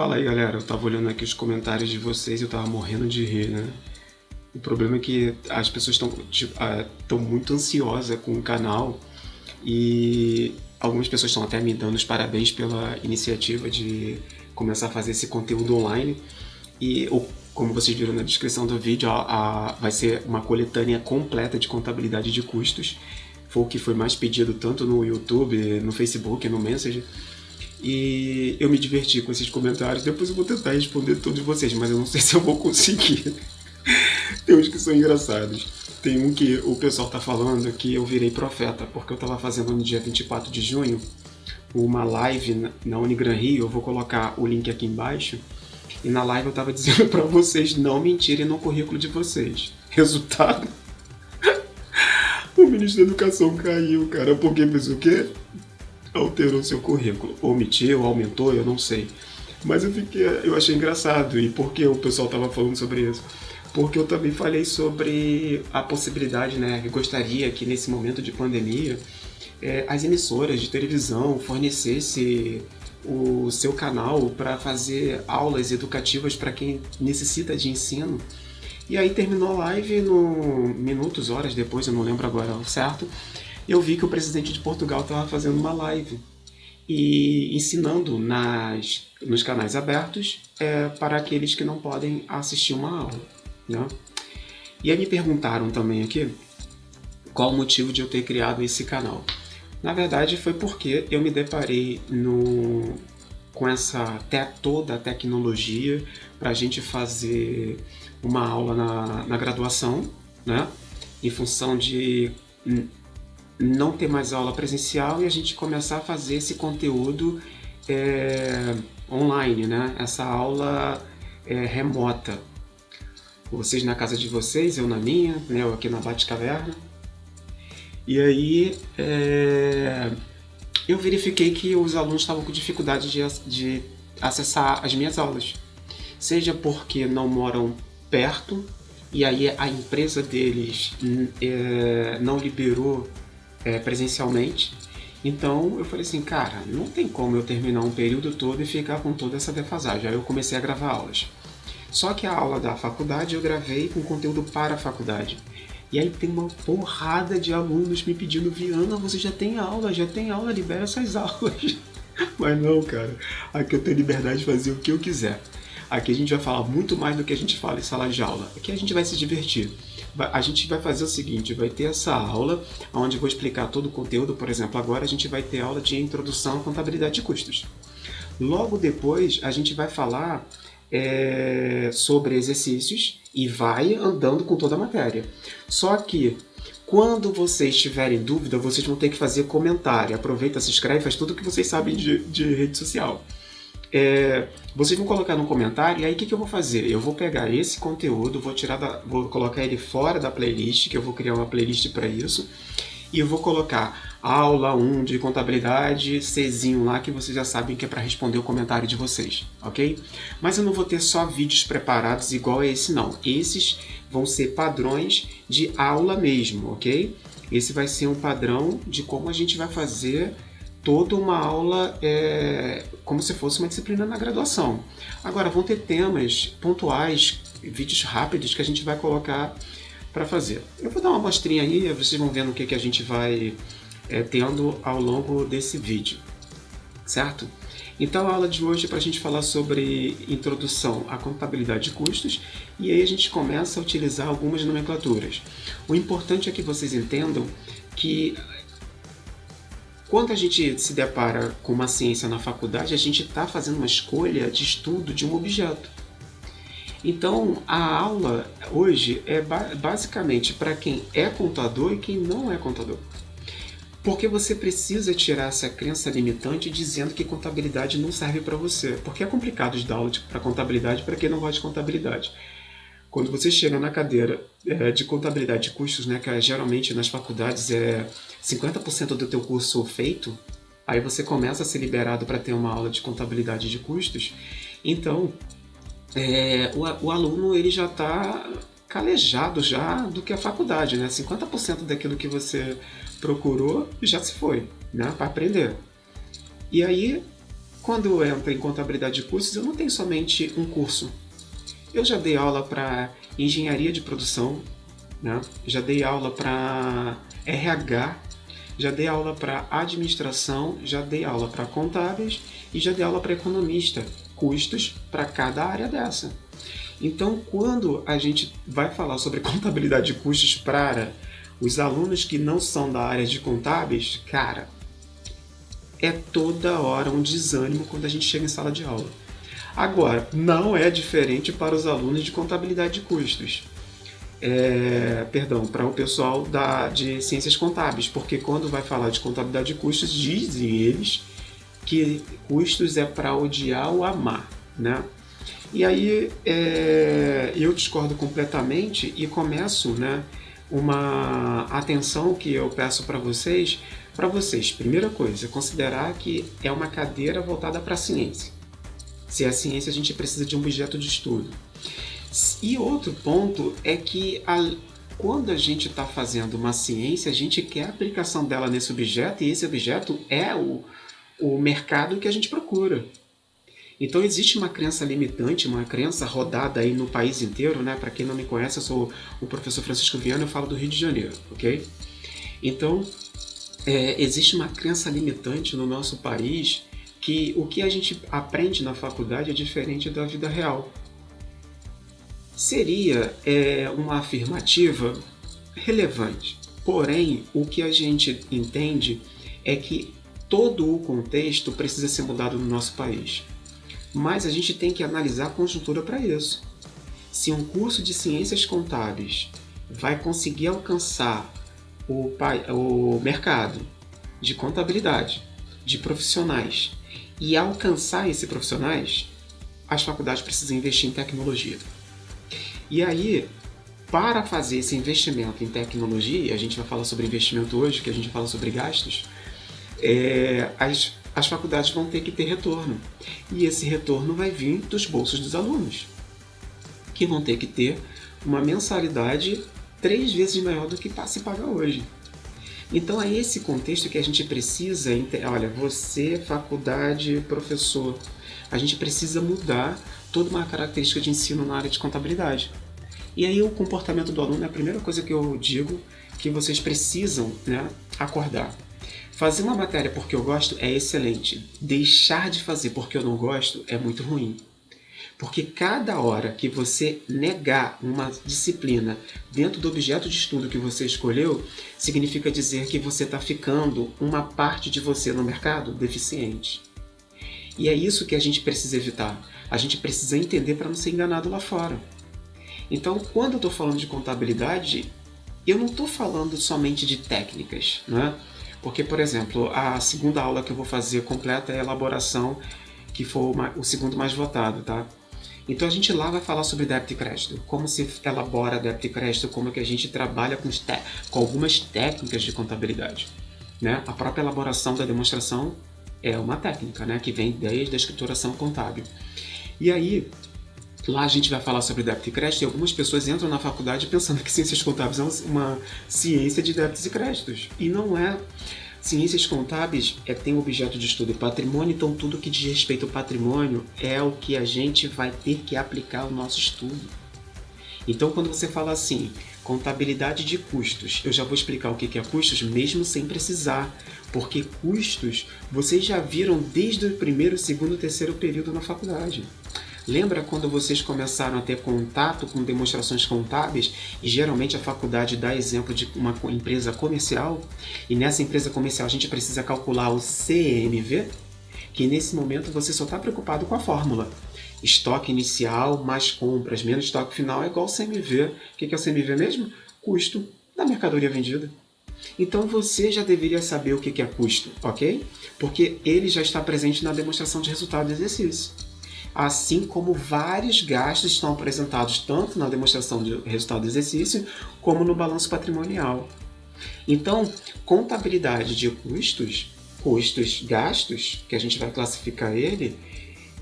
Fala aí, galera. Eu tava olhando aqui os comentários de vocês e eu tava morrendo de rir, né? O problema é que as pessoas estão muito ansiosas com o canal e algumas pessoas estão até me dando os parabéns pela iniciativa de começar a fazer esse conteúdo online. Como vocês viram na descrição do vídeo, vai ser uma coletânea completa de contabilidade de custos. Foi o que foi mais pedido tanto no YouTube, no Facebook, no Messenger. E eu me diverti com esses comentários. Depois eu vou tentar responder todos vocês, mas eu não sei se eu vou conseguir. Tem uns que são engraçados. Tem um que o pessoal tá falando que eu virei profeta, porque eu tava fazendo no dia 24 de junho uma live na Unigran Rio. Eu vou colocar o link aqui embaixo. E na live eu tava dizendo pra vocês não mentirem no currículo de vocês. Resultado: o ministro da Educação caiu, cara, porque fez o quê? Alterou seu currículo. Omitiu, aumentou, eu não sei. Mas eu achei engraçado. E por que o pessoal estava falando sobre isso? Porque eu também falei sobre a possibilidade, né? Eu gostaria que nesse momento de pandemia as emissoras de televisão fornecessem o seu canal para fazer aulas educativas para quem necessita de ensino. E aí terminou a live, minutos, horas depois, eu não lembro agora certo, eu vi que o presidente de Portugal estava fazendo uma live e ensinando nos canais abertos para aqueles que não podem assistir uma aula, né? E aí me perguntaram também aqui qual o motivo de eu ter criado esse canal. Na verdade foi porque eu me deparei com toda a tecnologia para a gente fazer uma aula na graduação, né? Em função de não ter mais aula presencial e a gente começar a fazer esse conteúdo online, né? Essa aula remota. Vocês na casa de vocês, eu na minha, né? Eu aqui na Bate-Caverna. E aí eu verifiquei que os alunos estavam com dificuldade de acessar as minhas aulas. Seja porque não moram perto e aí a empresa deles não liberou presencialmente. Então eu falei assim, cara, não tem como eu terminar um período todo e ficar com toda essa defasagem. Aí eu comecei a gravar aulas. Só que a aula da faculdade eu gravei com conteúdo para a faculdade. E aí tem uma porrada de alunos me pedindo, Viana, você já tem aula, libera essas aulas. Mas não, cara, aqui eu tenho liberdade de fazer o que eu quiser. Aqui a gente vai falar muito mais do que a gente fala em sala de aula. Aqui a gente vai se divertir. A gente vai fazer o seguinte, vai ter essa aula, onde eu vou explicar todo o conteúdo. Por exemplo, agora a gente vai ter aula de introdução à contabilidade de custos. Logo depois, a gente vai falar sobre exercícios e vai andando com toda a matéria. Só que, quando vocês tiverem dúvida, vocês vão ter que fazer comentário. Aproveita, se inscreve, faz tudo o que vocês sabem de rede social. Vocês vão colocar no comentário, e aí o que eu vou fazer? Eu vou pegar esse conteúdo, vou colocar ele fora da playlist, que eu vou criar uma playlist para isso, e eu vou colocar aula 1 de contabilidade, Czinho lá, que vocês já sabem que é para responder o comentário de vocês, ok? Mas eu não vou ter só vídeos preparados igual a esse não, esses vão ser padrões de aula mesmo, ok? Esse vai ser um padrão de como a gente vai fazer toda uma aula como se fosse uma disciplina na graduação. Agora, vão ter temas pontuais, vídeos rápidos que a gente vai colocar para fazer. Eu vou dar uma amostrinha aí, vocês vão vendo o que a gente vai tendo ao longo desse vídeo, certo? Então a aula de hoje é para a gente falar sobre introdução à contabilidade de custos e aí a gente começa a utilizar algumas nomenclaturas. O importante é que vocês entendam que quando a gente se depara com uma ciência na faculdade, a gente está fazendo uma escolha de estudo de um objeto. Então, a aula hoje é basicamente para quem é contador e quem não é contador. Porque você precisa tirar essa crença limitante dizendo que contabilidade não serve para você. Porque é complicado de dar aula para contabilidade para quem não gosta de contabilidade. Quando você chega na cadeira de contabilidade de custos, né, que geralmente nas faculdades é 50% do teu curso feito, aí você começa a ser liberado para ter uma aula de contabilidade de custos. Então, o aluno ele já está calejado já do que a faculdade, né? 50% daquilo que você procurou já se foi, né, para aprender. E aí Quando entra em contabilidade de custos, eu não tenho somente um curso. Eu já dei aula para engenharia de produção, né? Já dei aula para RH, já dei aula para administração, já dei aula para contábeis e já dei aula para economista, custos para cada área dessa. Então, quando a gente vai falar sobre contabilidade de custos para os alunos que não são da área de contábeis, cara, é toda hora um desânimo quando a gente chega em sala de aula. Agora, não é diferente para os alunos de contabilidade de custos. Para o pessoal de ciências contábeis, porque quando vai falar de contabilidade de custos, dizem eles que custos é para odiar ou amar, né? E aí eu discordo completamente e começo, né, uma atenção que eu peço para vocês. Primeira coisa, considerar que é uma cadeira voltada para a ciência. Se é ciência, a gente precisa de um objeto de estudo. E outro ponto é que quando a gente está fazendo uma ciência, a gente quer a aplicação dela nesse objeto, e esse objeto é o mercado que a gente procura. Então existe uma crença limitante, uma crença rodada aí no país inteiro, né? Para quem não me conhece, eu sou o professor Francisco Viana, eu falo do Rio de Janeiro, ok? Então, existe uma crença limitante no nosso país que o que a gente aprende na faculdade é diferente da vida real. Seria uma afirmativa relevante, porém, o que a gente entende é que todo o contexto precisa ser mudado no nosso país. Mas a gente tem que analisar a conjuntura para isso. Se um curso de ciências contábeis vai conseguir alcançar o mercado de contabilidade, de profissionais, e alcançar esses profissionais, as faculdades precisam investir em tecnologia. E aí, para fazer esse investimento em tecnologia, e a gente vai falar sobre investimento hoje, que a gente fala sobre gastos, as faculdades vão ter que ter retorno. E esse retorno vai vir dos bolsos dos alunos, que vão ter que ter uma mensalidade 3 vezes maior do que se paga hoje. Então é esse contexto que a gente precisa, olha, você, faculdade, professor, a gente precisa mudar toda uma característica de ensino na área de contabilidade. E aí o comportamento do aluno é a primeira coisa que eu digo que vocês precisam, né, acordar. Fazer uma matéria porque eu gosto é excelente. Deixar de fazer porque eu não gosto é muito ruim. Porque cada hora que você negar uma disciplina dentro do objeto de estudo que você escolheu, significa dizer que você está ficando uma parte de você no mercado deficiente. E é isso que a gente precisa evitar. A gente precisa entender para não ser enganado lá fora. Então, quando eu estou falando de contabilidade, eu não estou falando somente de técnicas, né? Porque, por exemplo, a segunda aula que eu vou fazer completa é a elaboração, que for o segundo mais votado, tá? Então a gente lá vai falar sobre débito e crédito, como se elabora débito e crédito, como que a gente trabalha com algumas técnicas de contabilidade, né? A própria elaboração da demonstração é uma técnica, né, que vem desde a escrituração contábil. E aí, lá a gente vai falar sobre débito e crédito, e algumas pessoas entram na faculdade pensando que ciências contábeis é uma ciência de débitos e créditos. E não é. Ciências contábeis tem objeto de estudo patrimônio, então tudo que diz respeito ao patrimônio é o que a gente vai ter que aplicar ao nosso estudo. Então quando você fala assim, contabilidade de custos, eu já vou explicar o que é custos, mesmo sem precisar, porque custos vocês já viram desde o primeiro, segundo e terceiro período na faculdade. Lembra quando vocês começaram a ter contato com demonstrações contábeis e geralmente a faculdade dá exemplo de uma empresa comercial e nessa empresa comercial a gente precisa calcular o CMV, que nesse momento você só está preocupado com a fórmula. Estoque inicial mais compras menos estoque final é igual ao CMV. O que é o CMV mesmo? Custo da mercadoria vendida. Então você já deveria saber o que é custo, ok? Porque ele já está presente na demonstração de resultado do exercício. Assim como vários gastos estão apresentados tanto na demonstração de resultado do exercício, como no balanço patrimonial. Então, contabilidade de custos, gastos, que a gente vai classificar ele,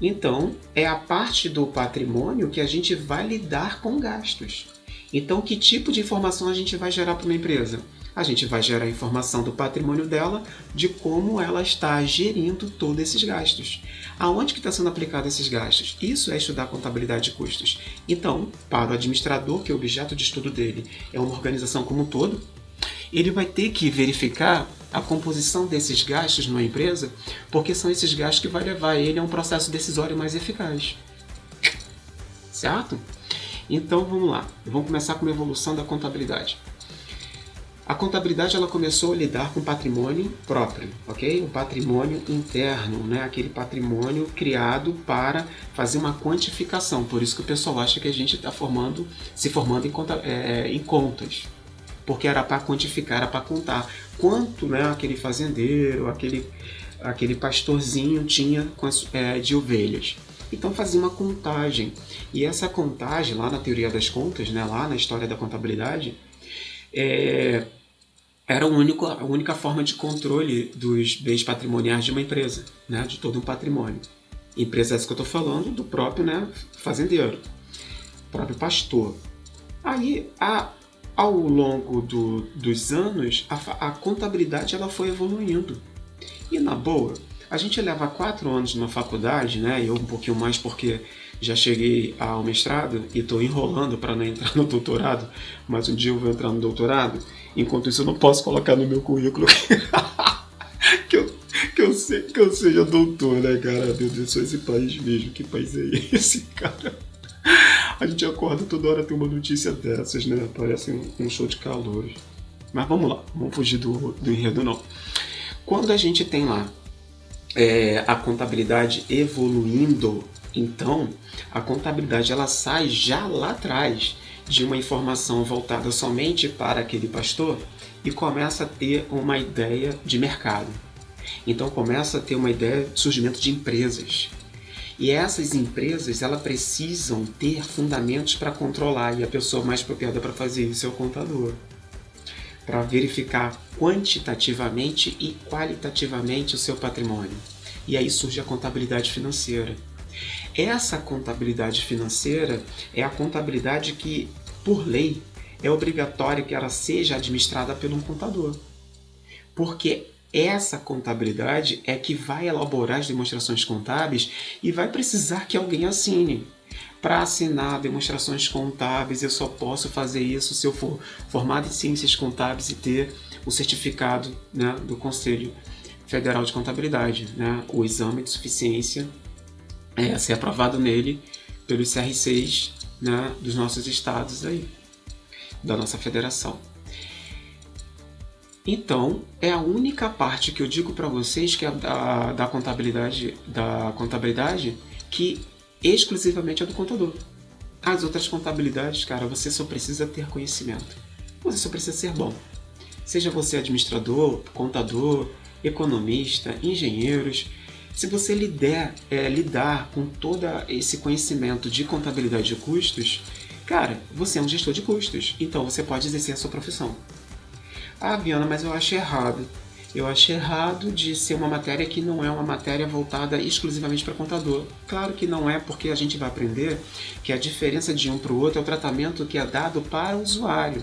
então é a parte do patrimônio que a gente vai lidar com gastos. Então, que tipo de informação a gente vai gerar para uma empresa? A gente vai gerar informação do patrimônio dela, de como ela está gerindo todos esses gastos. Aonde que está sendo aplicado esses gastos? Isso é estudar contabilidade de custos. Então, para o administrador, que é o objeto de estudo dele é uma organização como um todo, ele vai ter que verificar a composição desses gastos numa empresa, porque são esses gastos que vai levar ele a um processo decisório mais eficaz. Certo? Então vamos lá, vamos começar com a evolução da contabilidade. A contabilidade ela começou a lidar com patrimônio próprio, ok? O patrimônio interno, né? Aquele patrimônio criado para fazer uma quantificação. Por isso que o pessoal acha que a gente está se formando em contas. Porque era para quantificar, era para contar quanto, né, aquele fazendeiro, aquele pastorzinho tinha de ovelhas. Então fazia uma contagem. E essa contagem, lá na teoria das contas, né, lá na história da contabilidade, era a única forma de controle dos bens patrimoniais de uma empresa, né, de todo um patrimônio. Empresa essa que eu estou falando, do próprio, né, fazendeiro, próprio pastor. Aí, ao longo dos anos, a contabilidade ela foi evoluindo. E na boa, a gente leva 4 anos na faculdade, né? Eu um pouquinho mais porque já cheguei ao mestrado e estou enrolando para não entrar no doutorado, mas um dia eu vou entrar no doutorado. Enquanto isso, eu não posso colocar no meu currículo que eu seja doutor, né, cara? Meu Deus, eu sou esse país mesmo. Que país é esse, cara? A gente acorda toda hora tem uma notícia dessas, né? Parece um show de calor. Mas vamos lá, vamos fugir do enredo não. Quando a gente tem lá a contabilidade evoluindo, então a contabilidade ela sai já lá atrás de uma informação voltada somente para aquele pastor e começa a ter uma ideia de mercado. Então começa a ter uma ideia de surgimento de empresas. E essas empresas elas precisam ter fundamentos para controlar, e a pessoa mais apropriada para fazer isso é o contador. Para verificar quantitativamente e qualitativamente o seu patrimônio. E aí surge a contabilidade financeira. Essa contabilidade financeira é a contabilidade que, por lei, é obrigatório que ela seja administrada por um contador. Porque essa contabilidade é que vai elaborar as demonstrações contábeis e vai precisar que alguém assine. Para assinar demonstrações contábeis, eu só posso fazer isso se eu for formado em ciências contábeis e ter o certificado, né, do Conselho Federal de Contabilidade, né, o exame de suficiência, ser aprovado nele pelos CR6, né, dos nossos estados aí, da nossa federação. Então, é a única parte que eu digo para vocês que é da contabilidade que exclusivamente é do contador. As outras contabilidades, cara, você só precisa ter conhecimento. Você só precisa ser bom. Seja você administrador, contador, economista, engenheiros. Se você lidar com todo esse conhecimento de contabilidade de custos, cara, você é um gestor de custos. Então, você pode exercer a sua profissão. Ah, Viana, mas eu acho errado. Eu acho errado de ser uma matéria que não é uma matéria voltada exclusivamente para contador. Claro que não é, porque a gente vai aprender que a diferença de um para o outro é o tratamento que é dado para o usuário.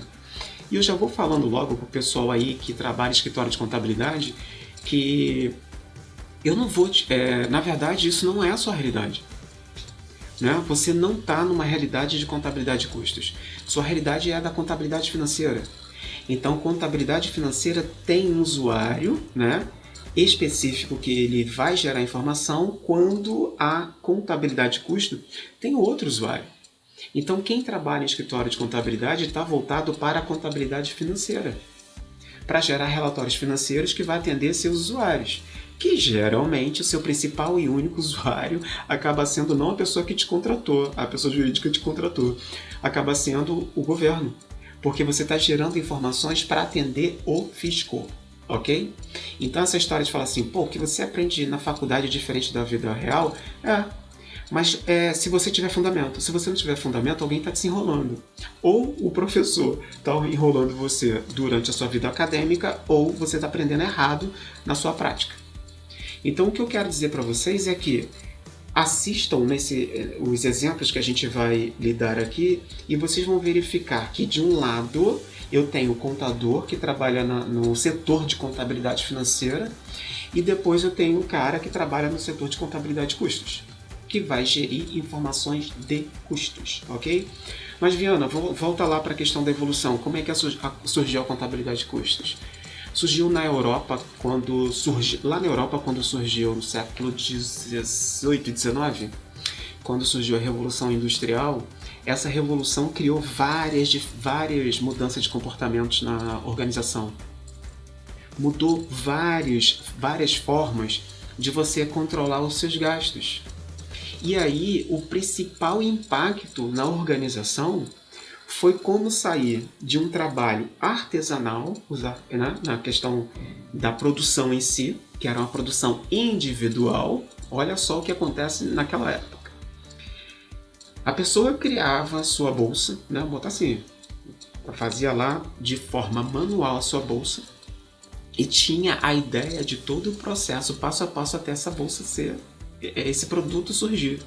E eu já vou falando logo para o pessoal aí que trabalha em escritório de contabilidade que eu não vou... na verdade, isso não é a sua realidade. Né? Você não está numa realidade de contabilidade de custos. Sua realidade é a da contabilidade financeira. Então, contabilidade financeira tem um usuário, né, específico que ele vai gerar informação, quando a contabilidade de custo tem outro usuário. Então, quem trabalha em escritório de contabilidade está voltado para a contabilidade financeira, para gerar relatórios financeiros que vai atender seus usuários, que geralmente o seu principal e único usuário acaba sendo não a pessoa que te contratou, a pessoa jurídica que te contratou, acaba sendo o governo. Porque você está gerando informações para atender o fisco, ok? Então essa história de falar assim, pô, o que você aprende na faculdade é diferente da vida real, mas se você tiver fundamento. Se você não tiver fundamento, alguém está te enrolando. Ou o professor está enrolando você durante a sua vida acadêmica, ou você está aprendendo errado na sua prática. Então o que eu quero dizer para vocês é que assistam os exemplos que a gente vai lidar aqui e vocês vão verificar que de um lado Eu tenho o contador que trabalha no setor de contabilidade financeira e depois eu tenho um cara que trabalha no setor de contabilidade de custos, que vai gerir informações de custos, ok? Mas Viana, volta lá para a questão da evolução. Como é que surgiu a contabilidade de custos? Surgiu na Europa lá na Europa quando surgiu no século 18 e 19, quando surgiu a Revolução Industrial. Essa revolução criou várias mudanças de comportamentos na organização. Mudou várias formas de você controlar os seus gastos. E aí, o principal impacto na organização foi como sair de um trabalho artesanal, na questão da produção em si, que era uma produção individual. Olha só o que acontece naquela época. A pessoa criava a sua bolsa, né, botar assim, fazia lá de forma manual a sua bolsa e tinha a ideia de todo o processo, passo a passo, até essa bolsa esse produto surgir.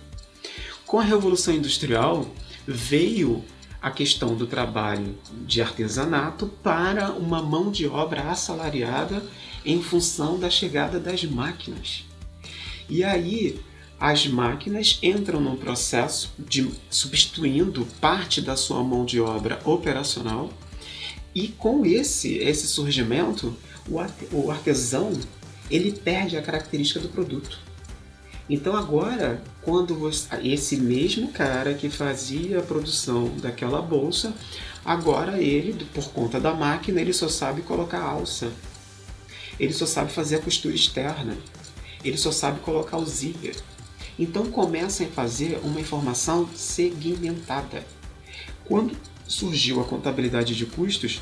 Com a Revolução Industrial, veio a questão do trabalho de artesanato para uma mão de obra assalariada em função da chegada das máquinas. E aí, as máquinas entram num processo de substituindo parte da sua mão de obra operacional, e com esse surgimento, o artesão ele perde a característica do produto. Então agora, quando esse mesmo cara que fazia a produção daquela bolsa, agora ele, por conta da máquina, ele só sabe colocar alça, ele só sabe fazer a costura externa, ele só sabe colocar o zíper. Então começa a fazer uma informação segmentada. Quando surgiu a contabilidade de custos,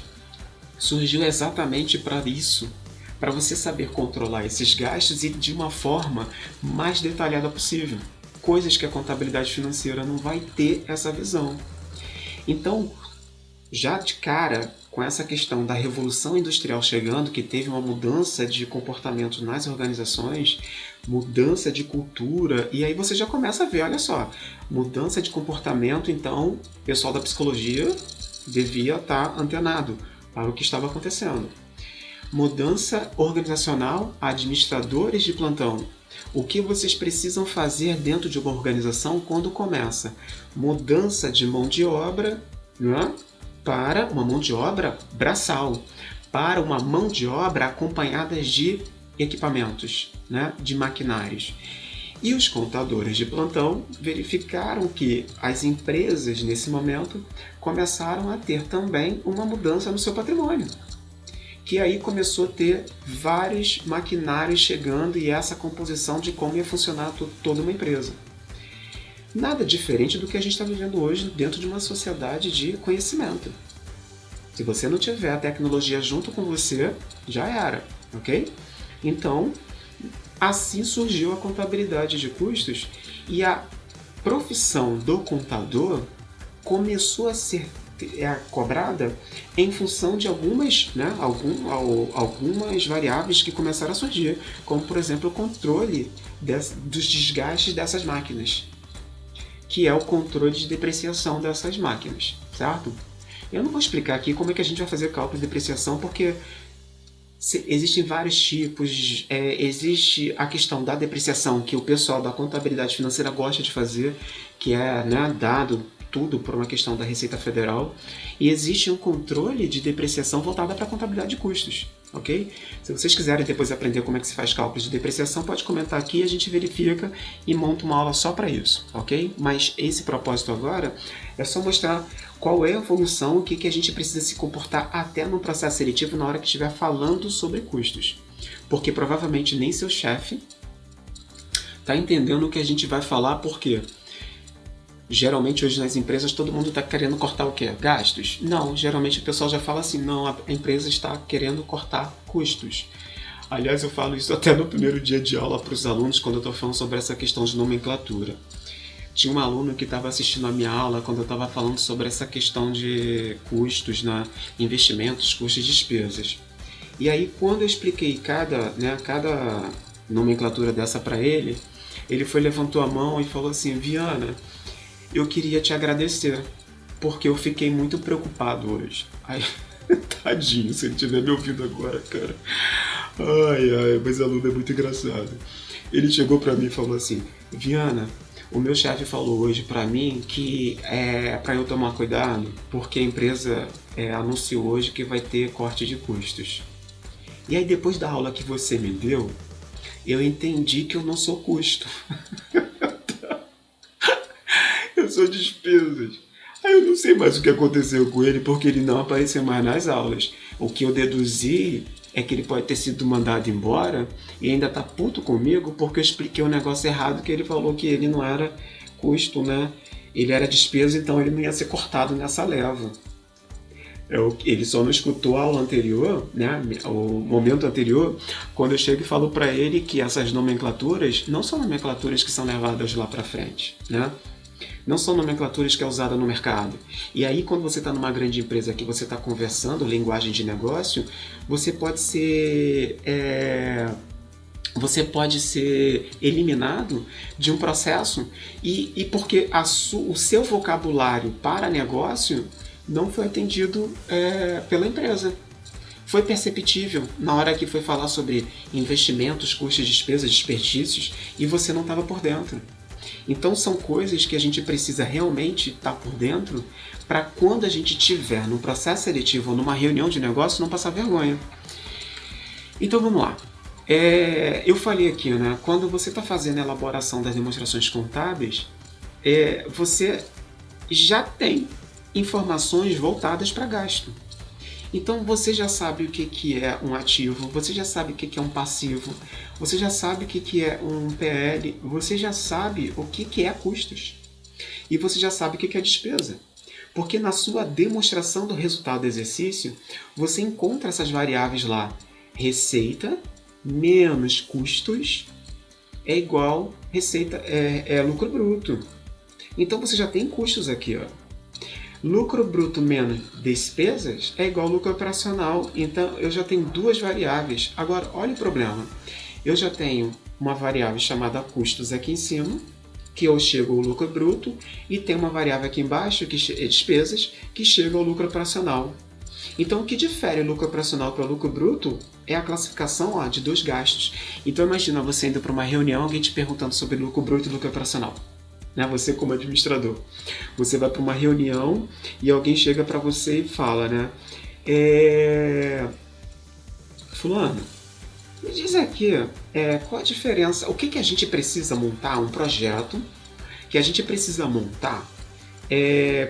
surgiu exatamente para isso, para você saber controlar esses gastos e de uma forma mais detalhada possível. Coisas que a contabilidade financeira não vai ter essa visão. Então, já de cara, com essa questão da Revolução Industrial chegando, que teve uma mudança de comportamento nas organizações, mudança de cultura, e aí você já começa a ver, olha só, mudança de comportamento, então o pessoal da psicologia devia estar antenado para o que estava acontecendo. Mudança organizacional, administradores de plantão. O que vocês precisam fazer dentro de uma organização quando começa? Mudança de mão de obra, né, para uma mão de obra braçal, para uma mão de obra acompanhada de equipamentos, né, de maquinários. E os contadores de plantão verificaram que as empresas, nesse momento, começaram a ter também uma mudança no seu patrimônio, que aí começou a ter vários maquinários chegando e essa composição de como ia funcionar toda uma empresa. Nada diferente do que a gente está vivendo hoje dentro de uma sociedade de conhecimento. Se você não tiver a tecnologia junto com você, já era, ok? Então, assim surgiu a contabilidade de custos e a profissão do contador começou a ser cobrada em função de algumas variáveis que começaram a surgir, como por exemplo o controle dos desgastes dessas máquinas, que é o controle de depreciação dessas máquinas, certo? Eu não vou explicar aqui como é que a gente vai fazer cálculo de depreciação, porque existem vários tipos, existe a questão da depreciação que o pessoal da contabilidade financeira gosta de fazer, que é, né, dado tudo por uma questão da Receita Federal, e existe um controle de depreciação voltada para a contabilidade de custos, ok? Se vocês quiserem depois aprender como é que se faz cálculo de depreciação, pode comentar aqui, a gente verifica e monta uma aula só para isso, ok? Mas esse propósito agora é só mostrar qual é a evolução, o que a gente precisa se comportar até no processo seletivo na hora que estiver falando sobre custos, porque provavelmente nem seu chefe está entendendo o que a gente vai falar, porque geralmente hoje nas empresas todo mundo está querendo cortar o quê? Gastos? Não, geralmente o pessoal já fala assim, não, a empresa está querendo cortar custos. Aliás, eu falo isso até no primeiro dia de aula para os alunos, quando eu estou falando sobre essa questão de nomenclatura. Tinha um aluno que estava assistindo a minha aula quando eu estava falando sobre essa questão de custos, investimentos, custos e despesas. E aí, quando eu expliquei cada nomenclatura dessa para ele, levantou a mão e falou assim, Viana, eu queria te agradecer, porque eu fiquei muito preocupado hoje. Aí Tadinho, se ele estiver me ouvindo agora, cara. Ai, ai, mas aluno é muito engraçado. Ele chegou pra mim e falou assim: Viana, o meu chefe falou hoje pra mim que é pra eu tomar cuidado porque a empresa anunciou hoje que vai ter corte de custos. E aí depois da aula que você me deu, eu entendi que eu não sou custo. Eu sou despesas. Aí eu não sei mais o que aconteceu com ele porque ele não apareceu mais nas aulas. O que eu deduzi é que ele pode ter sido mandado embora e ainda tá puto comigo porque eu expliquei um negócio errado, que ele falou que ele não era custo, né? Ele era despesa, então ele não ia ser cortado nessa leva. Ele só não escutou a aula anterior, né, o momento anterior, quando eu chego e falo para ele que essas nomenclaturas não são nomenclaturas que são levadas lá para frente, né? Não são nomenclaturas que é usada no mercado. E aí, quando você está numa grande empresa que você está conversando linguagem de negócio, você pode ser eliminado de um processo e porque o seu vocabulário para negócio não foi atendido pela empresa. Foi perceptível na hora que foi falar sobre investimentos, custos, despesas, desperdícios, e você não estava por dentro. Então são coisas que a gente precisa realmente estar por dentro para quando a gente estiver num processo seletivo ou numa reunião de negócio não passar vergonha. Então vamos lá. Eu falei aqui, né? Quando você está fazendo a elaboração das demonstrações contábeis, você já tem informações voltadas para gasto. Então você já sabe o que é um ativo, você já sabe o que é um passivo, você já sabe o que é um PL, você já sabe o que é custos. E você já sabe o que é despesa. Porque na sua demonstração do resultado do exercício, você encontra essas variáveis lá. Receita menos custos é igual receita lucro bruto. Então você já tem custos aqui, ó. Lucro bruto menos despesas é igual lucro operacional. Então eu já tenho duas variáveis. Agora, olha o problema. Eu já tenho uma variável chamada custos aqui em cima, que eu chego ao lucro bruto, e tem uma variável aqui embaixo, que é despesas, que chega ao lucro operacional. Então o que difere o lucro operacional para o lucro bruto é a classificação de dois gastos. Então imagina você indo para uma reunião, alguém te perguntando sobre lucro bruto e lucro operacional. Né? Você como administrador. Você vai para uma reunião e alguém chega para você e fala, né? Fulano, me diz aqui, qual a diferença, o que a gente precisa montar, um projeto que a gente precisa montar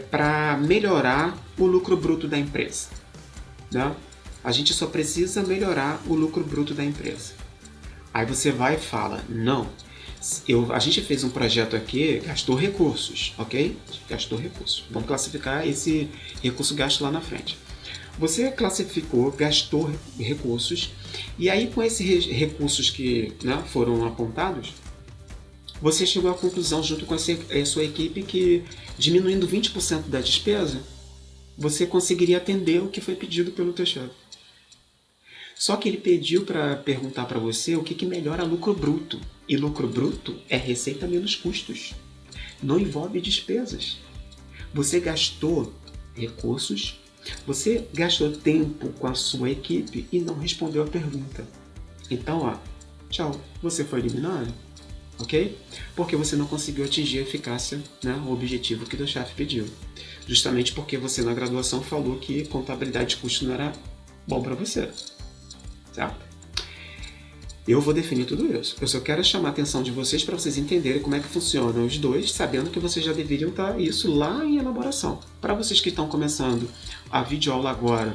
para melhorar o lucro bruto da empresa. Né? A gente só precisa melhorar o lucro bruto da empresa. Aí você vai e fala, não, a gente fez um projeto aqui, gastou recursos, ok? Gastou recursos. Vamos classificar esse recurso gasto lá na frente. Você classificou, gastou recursos, e aí com esses recursos que foram apontados, você chegou à conclusão junto com a sua equipe que diminuindo 20% da despesa, você conseguiria atender o que foi pedido pelo teu chefe. Só que ele pediu para perguntar para você o que melhora lucro bruto. E lucro bruto é receita menos custos. Não envolve despesas. Você gastou recursos, você gastou tempo com a sua equipe e não respondeu a pergunta. Então, tchau, você foi eliminado. Ok? Porque você não conseguiu atingir a eficácia, o objetivo que o chefe pediu. Justamente porque você na graduação falou que contabilidade de custo não era bom para você. Certo? Eu vou definir tudo isso. Eu só quero chamar a atenção de vocês para vocês entenderem como é que funcionam os dois, sabendo que vocês já deveriam estar isso lá em elaboração. Para vocês que estão começando a videoaula agora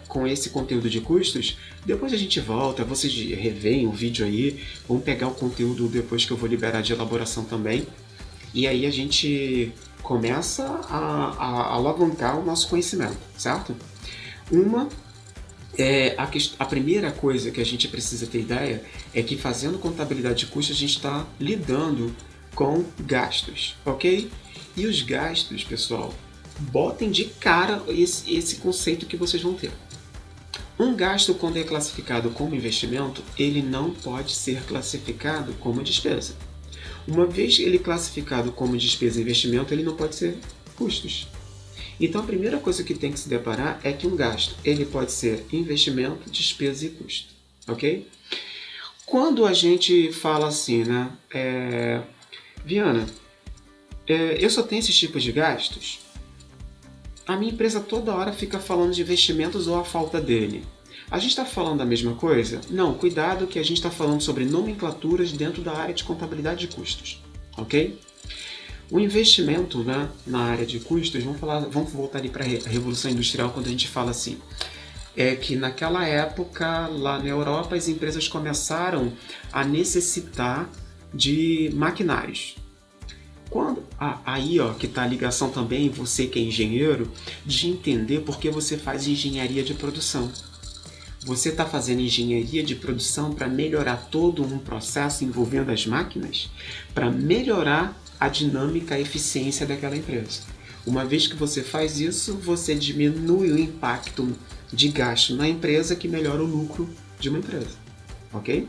com esse conteúdo de custos, depois a gente volta, vocês reveem o vídeo aí, vão pegar o conteúdo depois que eu vou liberar de elaboração também, e aí a gente começa a alavancar o nosso conhecimento, certo? A primeira coisa que a gente precisa ter ideia é que fazendo contabilidade de custos a gente está lidando com gastos, ok? E os gastos, pessoal, botem de cara esse conceito que vocês vão ter. Um gasto, quando é classificado como investimento, ele não pode ser classificado como despesa. Uma vez ele classificado como despesa e investimento, ele não pode ser custos. Então a primeira coisa que tem que se deparar é que um gasto ele pode ser investimento, despesa e custo, ok? Quando a gente fala assim, né, Viana, eu só tenho esses tipos de gastos, a minha empresa toda hora fica falando de investimentos ou a falta dele. A gente está falando da mesma coisa? Não, cuidado que a gente está falando sobre nomenclaturas dentro da área de contabilidade de custos, ok? O investimento, né, na área de custos, vamos voltar ali para a Revolução Industrial quando a gente fala assim, é que naquela época, lá na Europa, as empresas começaram a necessitar de maquinários. Aí que está a ligação também, você que é engenheiro, de entender por que você faz engenharia de produção. Você está fazendo engenharia de produção para melhorar todo um processo envolvendo as máquinas, para melhorar a dinâmica, a eficiência daquela empresa. Uma vez que você faz isso, você diminui o impacto de gasto na empresa, que melhora o lucro de uma empresa, ok?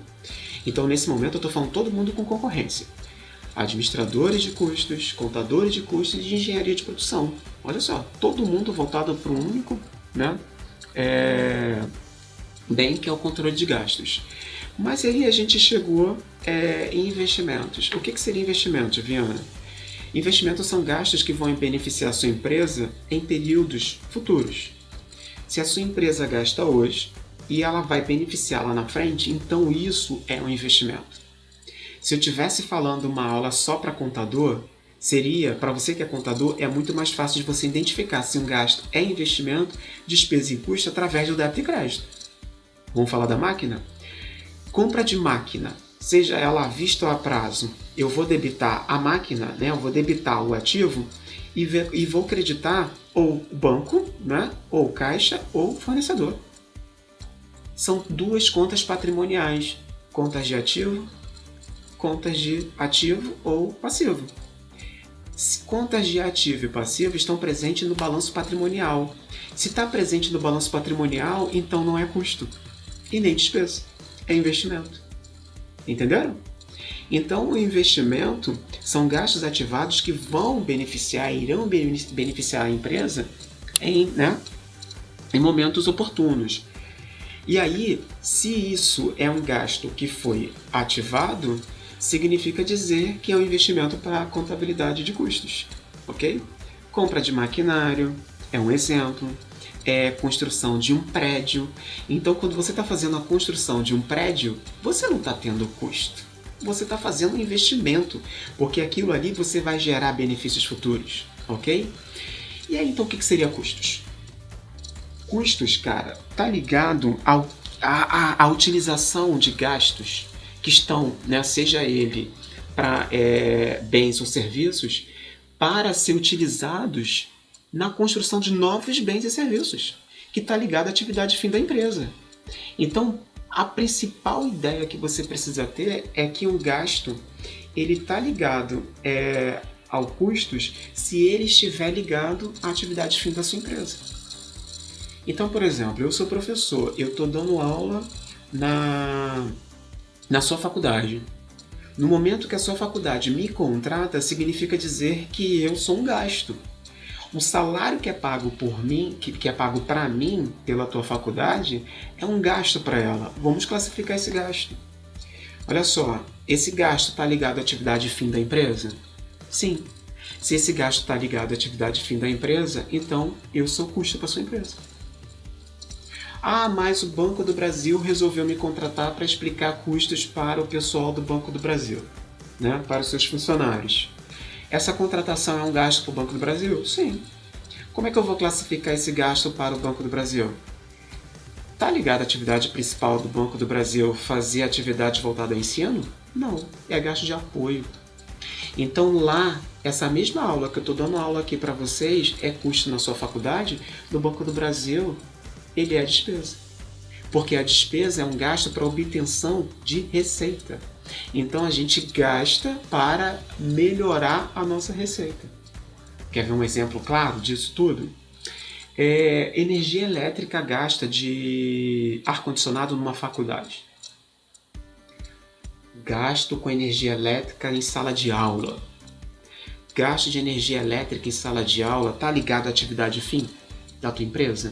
Então, nesse momento, eu estou falando todo mundo com concorrência. Administradores de custos, contadores de custos e de engenharia de produção. Olha só, todo mundo voltado para um único, né, bem, que é o controle de gastos. Mas aí a gente chegou em investimentos. O que seria investimento, Viana? Investimentos são gastos que vão beneficiar a sua empresa em períodos futuros. Se a sua empresa gasta hoje e ela vai beneficiar lá na frente, então isso é um investimento. Se eu estivesse falando uma aula só para contador, seria, para você que é contador, é muito mais fácil de você identificar se um gasto é investimento, despesa e custo através do débito e crédito. Vamos falar da máquina? Compra de máquina, seja ela à vista ou a prazo, eu vou debitar a máquina, né? Eu vou debitar o ativo e vou creditar ou o banco, né? Ou caixa ou fornecedor. São duas contas patrimoniais, contas de ativo ou passivo. Contas de ativo e passivo estão presentes no balanço patrimonial. Se está presente no balanço patrimonial, então não é custo e nem despesa, é investimento. Entenderam? Então, o investimento são gastos ativados que irão beneficiar a empresa em momentos oportunos. E aí, se isso é um gasto que foi ativado, significa dizer que é um investimento para a contabilidade de custos, ok? Compra de maquinário é um exemplo, construção de um prédio. Então, quando você está fazendo a construção de um prédio, você não está tendo custo, você está fazendo um investimento, porque aquilo ali você vai gerar benefícios futuros, ok? E aí, então, o que seria custos? Custos, cara, tá ligado à utilização de gastos que estão, né, seja ele para bens ou serviços, para ser utilizados na construção de novos bens e serviços, que está ligado à atividade fim da empresa. Então, a principal ideia que você precisa ter é que um gasto ele está ligado ao custos se ele estiver ligado à atividade fim da sua empresa. Então, por exemplo, eu sou professor, eu estou dando aula na sua faculdade. No momento que a sua faculdade me contrata, significa dizer que eu sou um gasto. O salário que é pago por mim, que é pago para mim pela tua faculdade, é um gasto para ela. Vamos classificar esse gasto. Olha só, esse gasto está ligado à atividade fim da empresa? Sim. Se esse gasto está ligado à atividade fim da empresa, então eu sou custo para sua empresa. Ah, mas o Banco do Brasil resolveu me contratar para explicar custos para o pessoal do Banco do Brasil, né? Para os seus funcionários. Essa contratação é um gasto para o Banco do Brasil? Sim. Como é que eu vou classificar esse gasto para o Banco do Brasil? Está ligado à atividade principal do Banco do Brasil fazer atividade voltada ao ensino? Não, é gasto de apoio. Então lá, essa mesma aula que eu estou dando aula aqui para vocês é custo na sua faculdade, no Banco do Brasil ele é despesa. Porque a despesa é um gasto para obtenção de receita. Então a gente gasta para melhorar a nossa receita. Quer ver um exemplo claro disso tudo? Energia elétrica gasta de ar-condicionado numa faculdade. Gasto com energia elétrica em sala de aula. gasto de energia elétrica em sala de aula está ligado à atividade fim da tua empresa?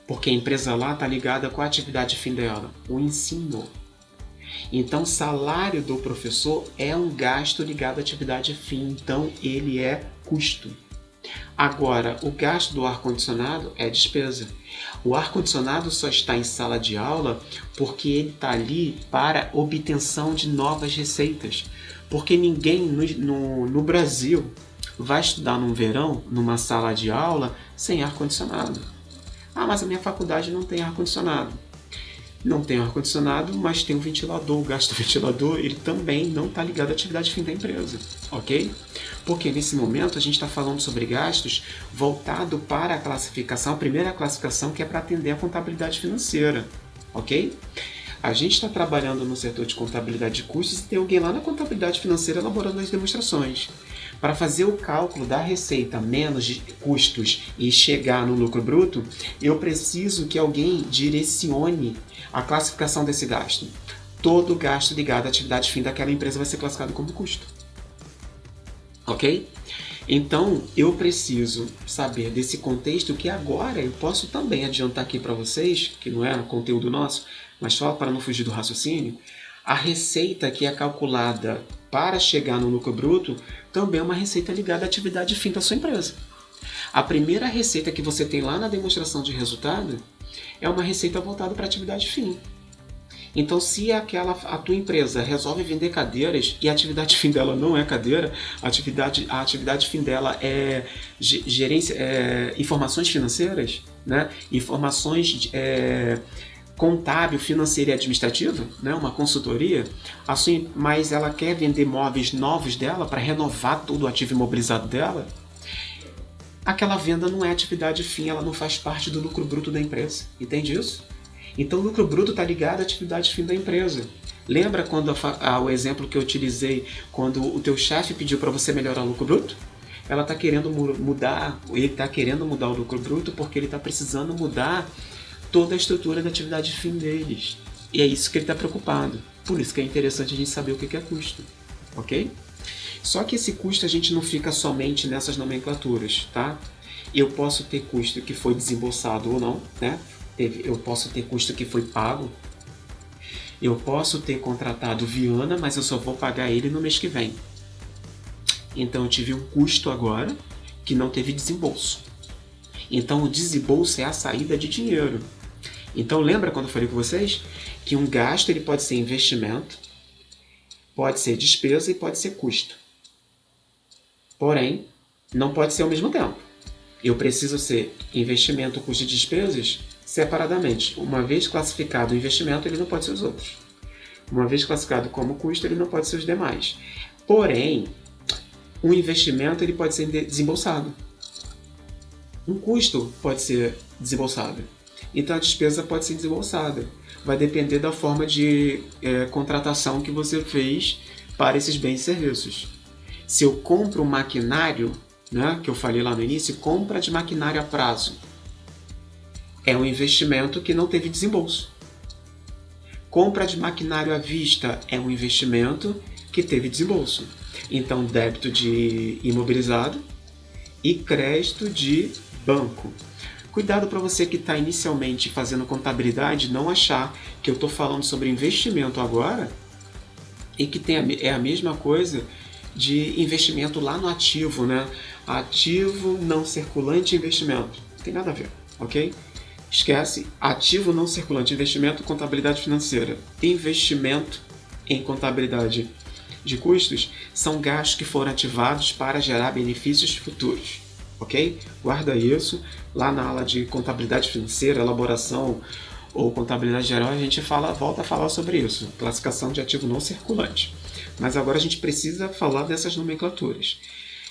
Porque a empresa lá está ligada com a atividade fim dela, o ensino. Então, o salário do professor é um gasto ligado à atividade fim, então ele é custo. Agora, o gasto do ar-condicionado é despesa. O ar-condicionado só está em sala de aula porque ele está ali para obtenção de novas receitas. Porque ninguém no Brasil vai estudar no verão, numa sala de aula, sem ar-condicionado. Ah, mas a minha faculdade não tem ar-condicionado. Não tem ar-condicionado, mas tem um ventilador. O gasto do ventilador, ele também não está ligado à atividade fim da empresa, ok? Porque nesse momento a gente está falando sobre gastos voltado para a classificação, a primeira classificação que é para atender a contabilidade financeira, ok? A gente está trabalhando no setor de contabilidade de custos e tem alguém lá na contabilidade financeira elaborando as demonstrações. Para fazer o cálculo da receita menos de custos e chegar no lucro bruto, eu preciso que alguém direcione a classificação desse gasto. Todo gasto ligado à atividade fim daquela empresa vai ser classificado como custo. Ok? Então, eu preciso saber desse contexto que agora eu posso também adiantar aqui para vocês, que não é conteúdo nosso, mas só para não fugir do raciocínio, a receita que é calculada para chegar no lucro bruto também é uma receita ligada à atividade fim da sua empresa. A primeira receita que você tem lá na demonstração de resultado é uma receita voltada para a atividade fim. Então, se a tua empresa resolve vender cadeiras e a atividade fim dela não é cadeira, a atividade fim dela é informações financeiras, né? Informações contábil, financeira e administrativa, né? Uma consultoria, assim, mas ela quer vender móveis novos dela para renovar todo o ativo imobilizado dela, aquela venda não é atividade fim, ela não faz parte do lucro bruto da empresa. Entende isso? Então o lucro bruto está ligado à atividade fim da empresa. Lembra quando o exemplo que eu utilizei, quando o teu chefe pediu para você melhorar o lucro bruto? Ela está querendo mudar, ele está querendo mudar o lucro bruto porque ele está precisando mudar toda a estrutura da atividade fim deles. E é isso que ele está preocupado. Por isso que é interessante a gente saber o que é custo. Ok? Só que esse custo a gente não fica somente nessas nomenclaturas, tá? Eu posso ter custo que foi desembolsado ou não, né? Eu posso ter custo que foi pago. Eu posso ter contratado Viana, mas eu só vou pagar ele no mês que vem. Então eu tive um custo agora que não teve desembolso. Então o desembolso é a saída de dinheiro. Então lembra quando eu falei com vocês que um gasto ele pode ser investimento, pode ser despesa e pode ser custo. Porém, não pode ser ao mesmo tempo. Eu preciso ser investimento, custo e despesas separadamente. Uma vez classificado o investimento, ele não pode ser os outros. Uma vez classificado como custo, ele não pode ser os demais. Porém, um investimento ele pode ser desembolsado. Um custo pode ser desembolsado. Então a despesa pode ser desembolsada. Vai depender da forma de contratação que você fez para esses bens e serviços. Se eu compro um maquinário, né, que eu falei lá no início, compra de maquinário a prazo. É um investimento que não teve desembolso. Compra de maquinário à vista é um investimento que teve desembolso. Então, débito de imobilizado e crédito de banco. Cuidado para você que está inicialmente fazendo contabilidade, não achar que eu estou falando sobre investimento agora e que é a mesma coisa de investimento lá no ativo, né? Ativo não circulante investimento. Não tem nada a ver, ok? Esquece, ativo não circulante, investimento, contabilidade financeira. Investimento em contabilidade de custos são gastos que foram ativados para gerar benefícios futuros, ok? Guarda isso, lá na aula de contabilidade financeira, elaboração ou contabilidade geral, a gente volta a falar sobre isso, classificação de ativo não circulante. Mas agora a gente precisa falar dessas nomenclaturas.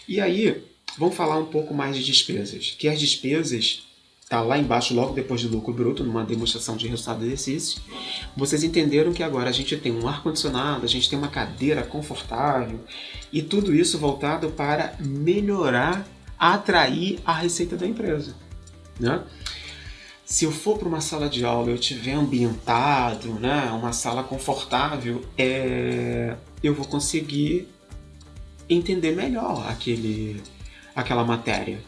E aí, vamos falar um pouco mais de despesas, que as despesas está lá embaixo, logo depois do lucro bruto, numa demonstração de resultado do exercício. Vocês entenderam que agora a gente tem um ar-condicionado, a gente tem uma cadeira confortável, e tudo isso voltado para melhorar, atrair a receita da empresa, né? Se eu for para uma sala de aula e eu estiver ambientado, né, uma sala confortável, eu vou conseguir entender melhor aquela matéria.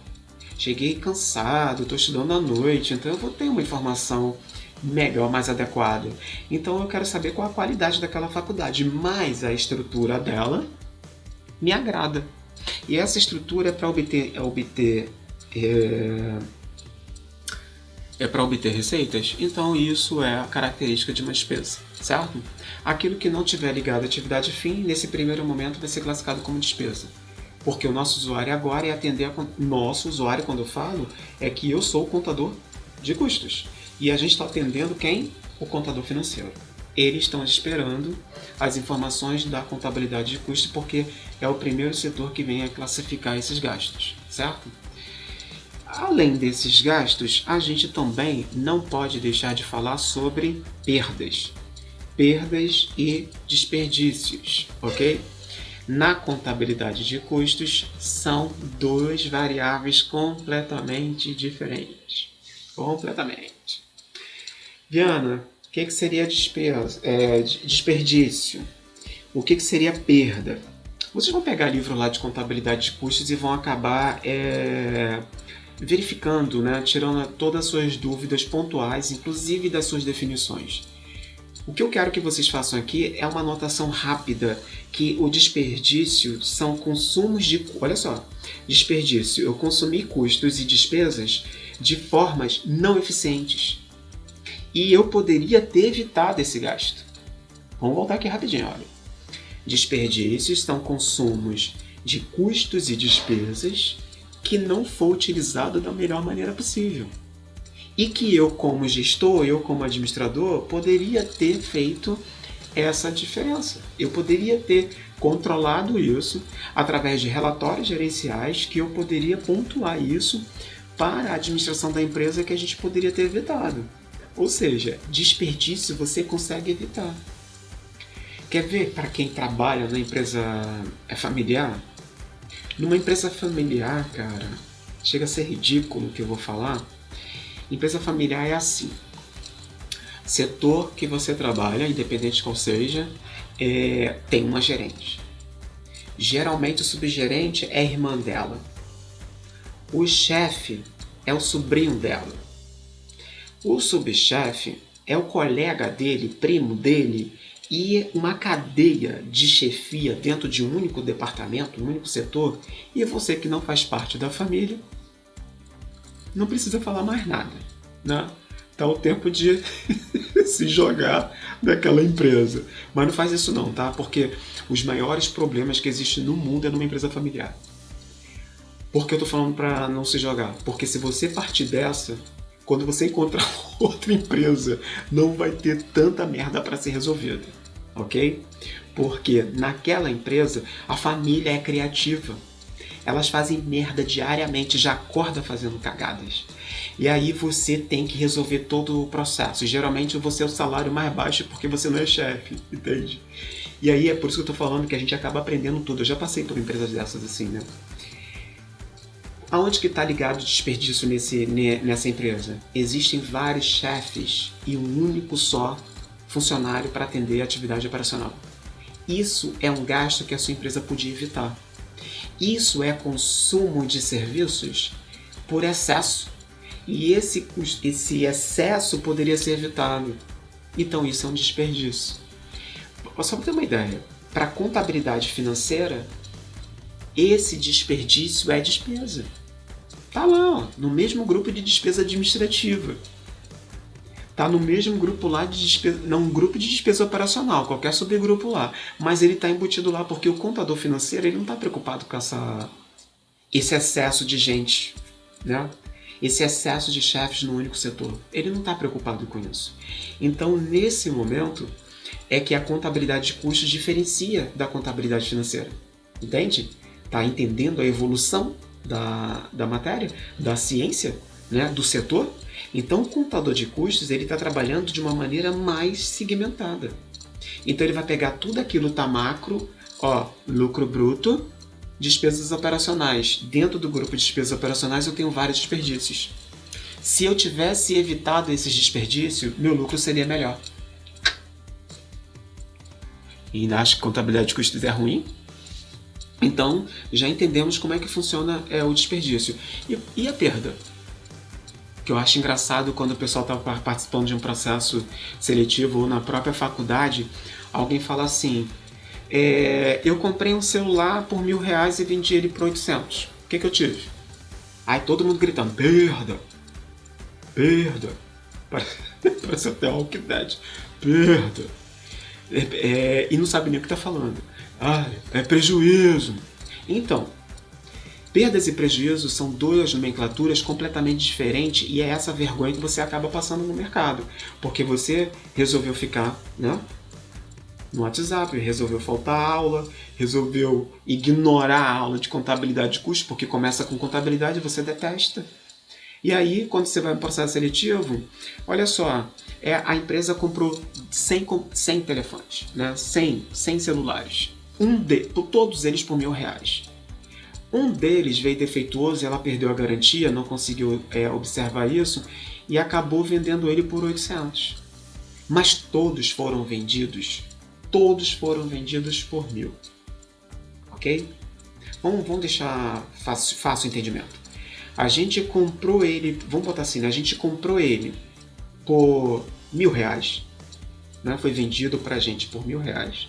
Cheguei cansado, estou estudando à noite, então eu vou ter uma informação melhor, mais adequada. Então eu quero saber qual a qualidade daquela faculdade, mas a estrutura dela me agrada. E essa estrutura é para obter receitas, então isso é a característica de uma despesa, certo? Aquilo que não tiver ligado à atividade fim, nesse primeiro momento vai ser classificado como despesa. Porque o nosso usuário agora é atender nosso usuário, quando eu falo, é que eu sou o contador de custos. E a gente está atendendo quem? O contador financeiro. Eles estão esperando as informações da contabilidade de custos, porque é o primeiro setor que vem a classificar esses gastos, certo? Além desses gastos, a gente também não pode deixar de falar sobre perdas. Perdas e desperdícios, ok? Na contabilidade de custos, são duas variáveis completamente diferentes. Completamente. Viana, o que seria desperdício? O que seria perda? Vocês vão pegar livro lá de contabilidade de custos e vão acabar verificando, né, tirando todas as suas dúvidas pontuais, inclusive das suas definições. O que eu quero que vocês façam aqui é uma anotação rápida, que o desperdício são consumos de... Olha só, desperdício, eu consumi custos e despesas de formas não eficientes. E eu poderia ter evitado esse gasto. Vamos voltar aqui rapidinho, olha. Desperdícios são consumos de custos e despesas que não foi utilizado da melhor maneira possível. E que eu, como gestor, eu como administrador, poderia ter feito essa diferença. Eu poderia ter controlado isso através de relatórios gerenciais, que eu poderia pontuar isso para a administração da empresa, que a gente poderia ter evitado. Ou seja, desperdício você consegue evitar. Quer ver para quem trabalha na empresa familiar? Numa empresa familiar, cara, chega a ser ridículo o que eu vou falar. Empresa familiar é assim. Setor que você trabalha, independente de qual seja, tem uma gerente. Geralmente o subgerente é a irmã dela. O chefe é o sobrinho dela. O subchefe é o colega dele, primo dele, e uma cadeia de chefia dentro de um único departamento, um único setor, e você que não faz parte da família, não precisa falar mais nada, né? Tá o tempo de se jogar naquela empresa. Mas não faz isso não, tá? Porque os maiores problemas que existem no mundo é numa empresa familiar. Por que eu tô falando para não se jogar? Porque se você partir dessa, quando você encontrar outra empresa, não vai ter tanta merda para ser resolvida, ok? Porque naquela empresa, a família é criativa. Elas fazem merda diariamente, já acorda fazendo cagadas. E aí você tem que resolver todo o processo. Geralmente você é o salário mais baixo porque você não é chefe, entende? E aí é por isso que eu tô falando que a gente acaba aprendendo tudo. Eu já passei por empresas dessas assim, né? Aonde que está ligado o desperdício nessa empresa? Existem vários chefes e um único só funcionário para atender a atividade operacional. Isso é um gasto que a sua empresa podia evitar. Isso é consumo de serviços por excesso. E esse excesso poderia ser evitado. Então isso é um desperdício. Só para ter uma ideia, para a contabilidade financeira, esse desperdício é despesa. Tá lá, ó, no mesmo grupo de despesa administrativa. Tá no mesmo grupo lá de despesa, não, um grupo de despesa operacional, qualquer subgrupo lá. Mas ele tá embutido lá porque o contador financeiro ele não tá preocupado com esse excesso de gente, né? Esse excesso de chefes no único setor. Ele não está preocupado com isso. Então, nesse momento, é que a contabilidade de custos diferencia da contabilidade financeira. Entende? Está entendendo a evolução da matéria, da ciência, né? Do setor? Então, o contador de custos está trabalhando de uma maneira mais segmentada. Então, ele vai pegar tudo aquilo que está macro, ó, lucro bruto, despesas operacionais. Dentro do grupo de despesas operacionais eu tenho vários desperdícios. Se eu tivesse evitado esses desperdícios, meu lucro seria melhor. E ainda acho que contabilidade de custos é ruim? Então, já entendemos como é que funciona o desperdício. E a perda? Que eu acho engraçado quando o pessoal está participando de um processo seletivo ou na própria faculdade, alguém fala assim, eu comprei um celular por R$1.000 e vendi ele por 800. O que eu tive? Aí todo mundo gritando, perda, perda. Parece até a Walking Dead. Perda. E não sabe nem o que está falando. É prejuízo. Então, perdas e prejuízos são duas nomenclaturas completamente diferentes e é essa vergonha que você acaba passando no mercado. Porque você resolveu ficar, né, no WhatsApp, resolveu faltar aula, resolveu ignorar a aula de contabilidade de custos, porque começa com contabilidade e você detesta. E aí, quando você vai para o processo seletivo, olha só, a empresa comprou 100 telefones, né? 100 celulares. Todos eles por R$1.000. Um deles veio defeituoso, ela perdeu a garantia, não conseguiu observar isso e acabou vendendo ele por 800. Mas todos foram vendidos por 1.000. Ok? Vamos deixar fácil o entendimento. A gente comprou ele, vamos botar assim, né? A gente comprou ele por R$1.000, né? Foi vendido pra gente por R$1.000.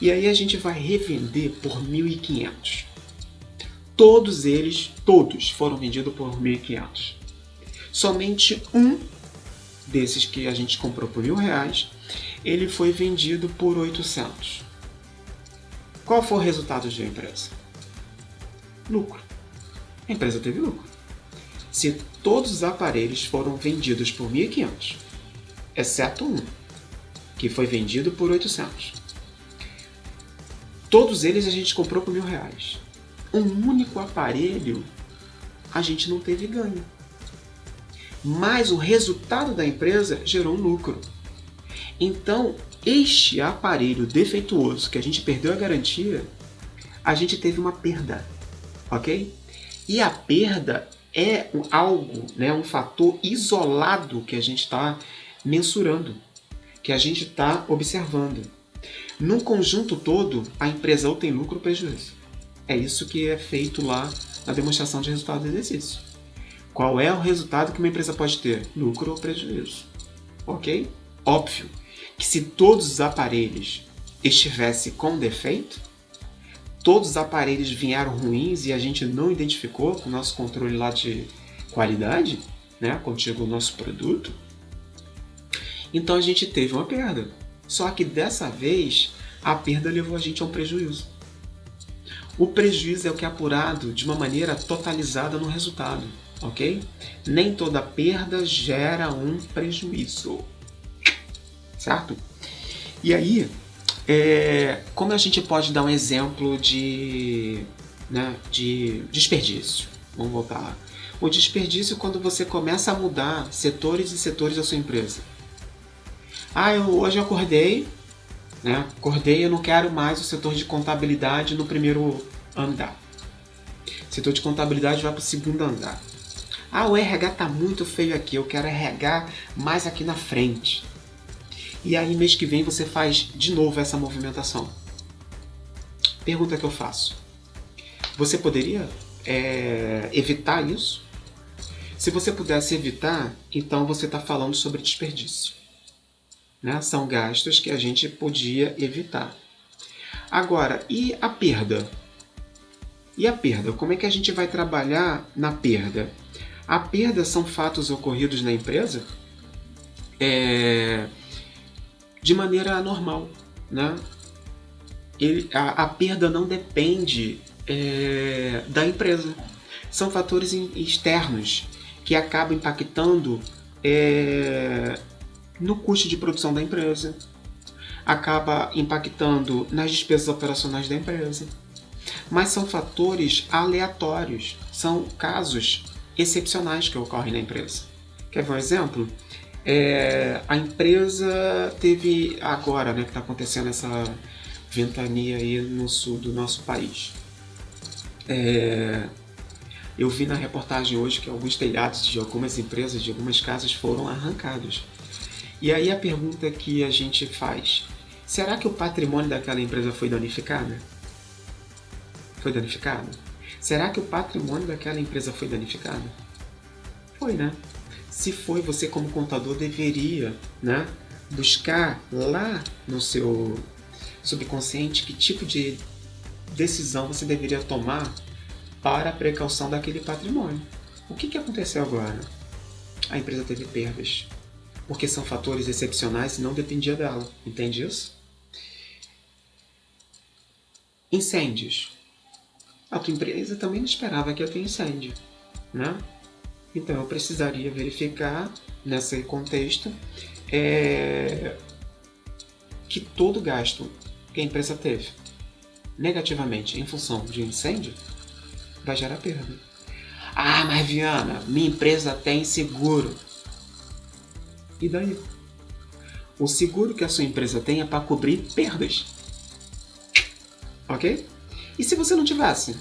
E aí a gente vai revender por 1.500. Todos foram vendidos por 1.500. Somente um desses que a gente comprou por R$1.000, ele foi vendido por 800. Qual foi o resultado da empresa? Lucro. A empresa teve lucro. Se todos os aparelhos foram vendidos por 1.500, exceto um, que foi vendido por 800. Todos eles a gente comprou por R$1.000. Um único aparelho a gente não teve ganho. Mas o resultado da empresa gerou um lucro. Então, este aparelho defeituoso que a gente perdeu a garantia, a gente teve uma perda, ok? E a perda é algo, né, um fator isolado que a gente está mensurando, que a gente está observando. No conjunto todo, a empresa ou tem lucro ou prejuízo. É isso que é feito lá na demonstração de resultado do exercício. Qual é o resultado que uma empresa pode ter? Lucro ou prejuízo. Ok? Óbvio que se todos os aparelhos estivessem com defeito, todos os aparelhos vieram ruins e a gente não identificou com o nosso controle lá de qualidade, né, quando chegou o nosso produto, então a gente teve uma perda. Só que dessa vez, a perda levou a gente a um prejuízo. O prejuízo é o que é apurado de uma maneira totalizada no resultado, ok? Nem toda perda gera um prejuízo, certo? E aí, como a gente pode dar um exemplo de desperdício? Vamos voltar lá. O desperdício é quando você começa a mudar setores e setores da sua empresa. Hoje eu acordei, eu não quero mais o setor de contabilidade no primeiro andar. O setor de contabilidade vai para o segundo andar. O RH está muito feio aqui, eu quero RH mais aqui na frente. E aí mês que vem você faz de novo essa movimentação. Pergunta que eu faço. Você poderia evitar isso? Se você pudesse evitar, então você está falando sobre desperdício. Né? São gastos que a gente podia evitar. Agora, e a perda? Como é que a gente vai trabalhar na perda? A perda são fatos ocorridos na empresa de maneira normal. Né? A perda não depende da empresa. São fatores externos que acabam impactando no custo de produção da empresa, acaba impactando nas despesas operacionais da empresa. Mas são fatores aleatórios, são casos excepcionais que ocorrem na empresa. Quer ver um exemplo? A empresa teve agora, que está acontecendo essa ventania aí no sul do nosso país. Eu vi na reportagem hoje que alguns telhados de algumas empresas, de algumas casas, foram arrancados. E aí a pergunta que a gente faz, será que o patrimônio daquela empresa foi danificado? Foi danificado? Será que o patrimônio daquela empresa foi danificado? Foi, né? Se foi, você como contador deveria, né, buscar lá no seu subconsciente que tipo de decisão você deveria tomar para a precaução daquele patrimônio. O que aconteceu agora? A empresa teve perdas, porque são fatores excepcionais e não dependia dela. Entende isso? Incêndios. A tua empresa também não esperava que eu tenha incêndio, né? Então eu precisaria verificar nesse contexto que todo gasto que a empresa teve negativamente em função de um incêndio vai gerar perda. Ah, mas Viana, minha empresa tem seguro. E daí? O seguro que a sua empresa tem é para cobrir perdas. Ok? E se você não tivesse?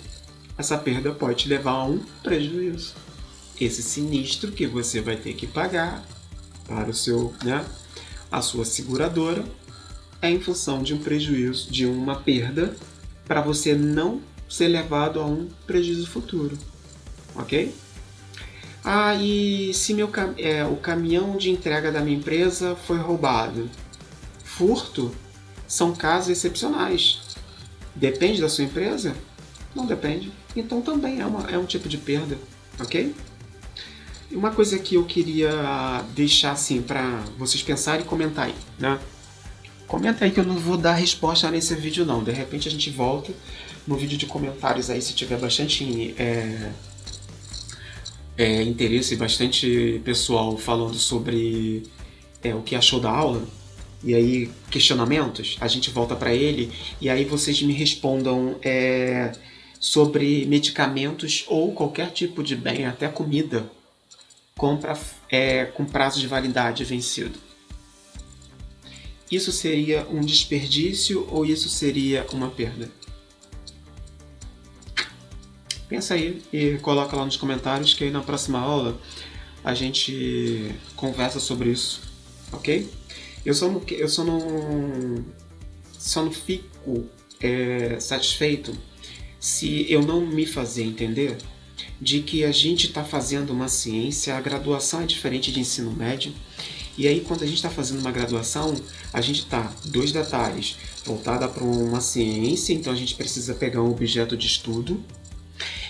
Essa perda pode te levar a um prejuízo. Esse sinistro que você vai ter que pagar para a sua seguradora é em função de um prejuízo, de uma perda, para você não ser levado a um prejuízo futuro. Ok? Ah, e se o caminhão de entrega da minha empresa foi roubado? Furto são casos excepcionais. Depende da sua empresa? Não depende. Então também é um tipo de perda, ok? Uma coisa que eu queria deixar assim para vocês pensarem e comentar aí, né? Comenta aí que eu não vou dar resposta nesse vídeo não. De repente a gente volta no vídeo de comentários aí se tiver bastante interesse, bastante pessoal falando sobre o que achou da aula. E aí, questionamentos, a gente volta para ele e aí vocês me respondam sobre medicamentos ou qualquer tipo de bem, até comida, com prazo de validade vencido. Isso seria um desperdício ou isso seria uma perda? Pensa aí e coloca lá nos comentários que aí na próxima aula a gente conversa sobre isso, ok? Eu só não fico satisfeito se eu não me fazer entender de que a gente está fazendo uma ciência, a graduação é diferente de ensino médio, e aí quando a gente está fazendo uma graduação, a gente está, dois detalhes, voltada para uma ciência, então a gente precisa pegar um objeto de estudo,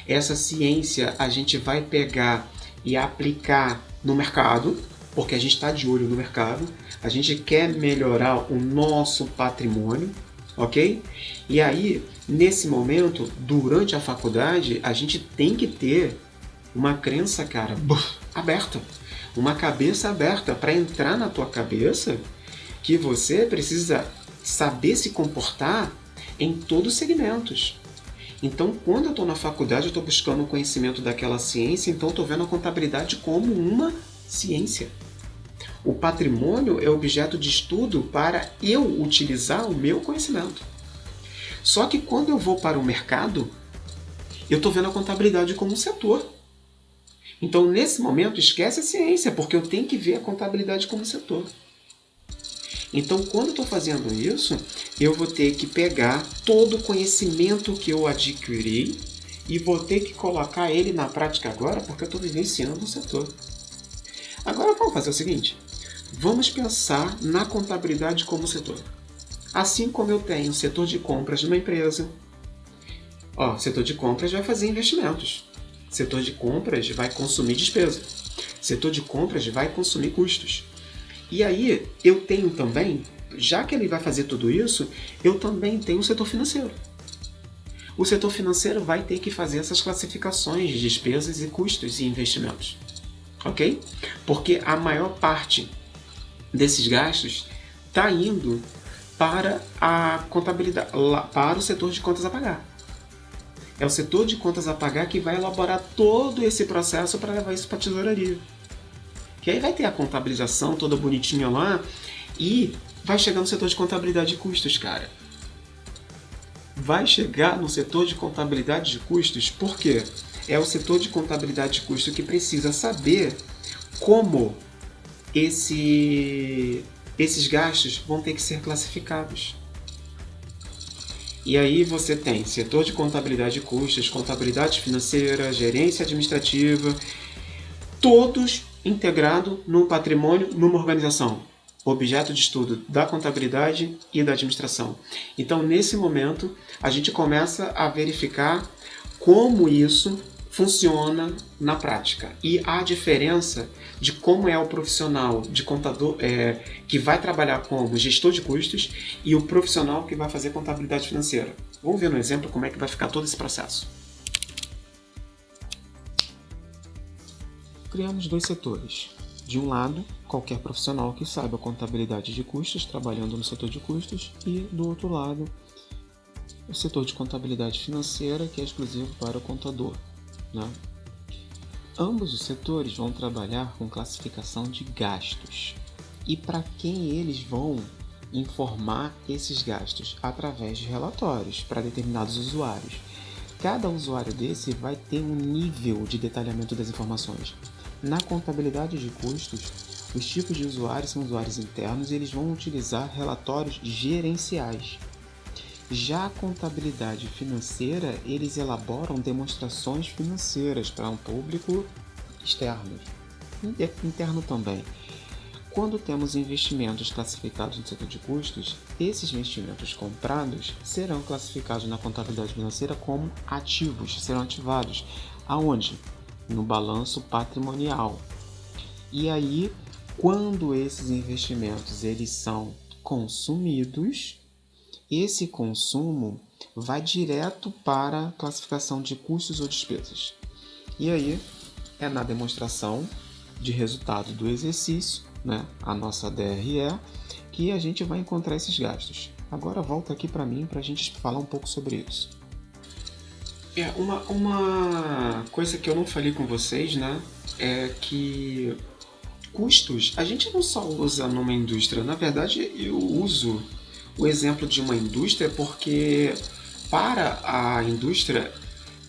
essa ciência a gente vai pegar e aplicar no mercado, porque a gente está de olho no mercado, a gente quer melhorar o nosso patrimônio, ok? E aí, nesse momento, durante a faculdade, a gente tem que ter uma crença, cara, aberta, uma cabeça aberta para entrar na tua cabeça que você precisa saber se comportar em todos os segmentos. Então, quando eu estou na faculdade, eu estou buscando o conhecimento daquela ciência, então estou vendo a contabilidade como uma ciência. O patrimônio é objeto de estudo para eu utilizar o meu conhecimento. Só que quando eu vou para o mercado, eu estou vendo a contabilidade como um setor. Então, nesse momento, esquece a ciência, porque eu tenho que ver a contabilidade como um setor. Então, quando eu estou fazendo isso, eu vou ter que pegar todo o conhecimento que eu adquiri e vou ter que colocar ele na prática agora, porque eu estou vivenciando o setor. Agora vamos fazer o seguinte, vamos pensar na contabilidade como setor. Assim como eu tenho o setor de compras de uma empresa, setor de compras vai fazer investimentos, setor de compras vai consumir despesa, setor de compras vai consumir custos. E aí eu tenho também, já que ele vai fazer tudo isso, eu também tenho o setor financeiro. O setor financeiro vai ter que fazer essas classificações de despesas e custos e investimentos. Ok? Porque a maior parte desses gastos está indo para a contabilidade, para o setor de contas a pagar. É o setor de contas a pagar que vai elaborar todo esse processo para levar isso para a tesouraria. Que aí vai ter a contabilização toda bonitinha lá e vai chegar no setor de contabilidade de custos, cara. Vai chegar no setor de contabilidade de custos, por quê? É o setor de contabilidade de custo que precisa saber como esses gastos vão ter que ser classificados. E aí você tem setor de contabilidade e custos, contabilidade financeira, gerência administrativa, todos integrados num patrimônio, numa organização, objeto de estudo da contabilidade e da administração. Então, nesse momento, a gente começa a verificar como isso funciona na prática e a diferença de como é o profissional de contador que vai trabalhar como gestor de custos e o profissional que vai fazer contabilidade financeira. Vamos ver no exemplo como é que vai ficar todo esse processo. Criamos dois setores. De um lado, qualquer profissional que saiba contabilidade de custos trabalhando no setor de custos e do outro lado, o setor de contabilidade financeira que é exclusivo para o contador. Né? Ambos os setores vão trabalhar com classificação de gastos. E para quem eles vão informar esses gastos? Através de relatórios para determinados usuários. Cada usuário desse vai ter um nível de detalhamento das informações. Na contabilidade de custos, os tipos de usuários são usuários internos e eles vão utilizar relatórios gerenciais. Já a contabilidade financeira, eles elaboram demonstrações financeiras para um público externo, interno também. Quando temos investimentos classificados no setor de custos, esses investimentos comprados serão classificados na contabilidade financeira como ativos, serão ativados. Aonde? No balanço patrimonial. E aí, quando esses investimentos eles são consumidos, esse consumo vai direto para a classificação de custos ou despesas. E aí, é na demonstração de resultado do exercício, né, a nossa DRE, que a gente vai encontrar esses gastos. Agora volta aqui para mim para a gente falar um pouco sobre isso. Uma coisa que eu não falei com vocês, né, é que custos a gente não só usa numa indústria. Na verdade, eu uso o exemplo de uma indústria porque para a indústria,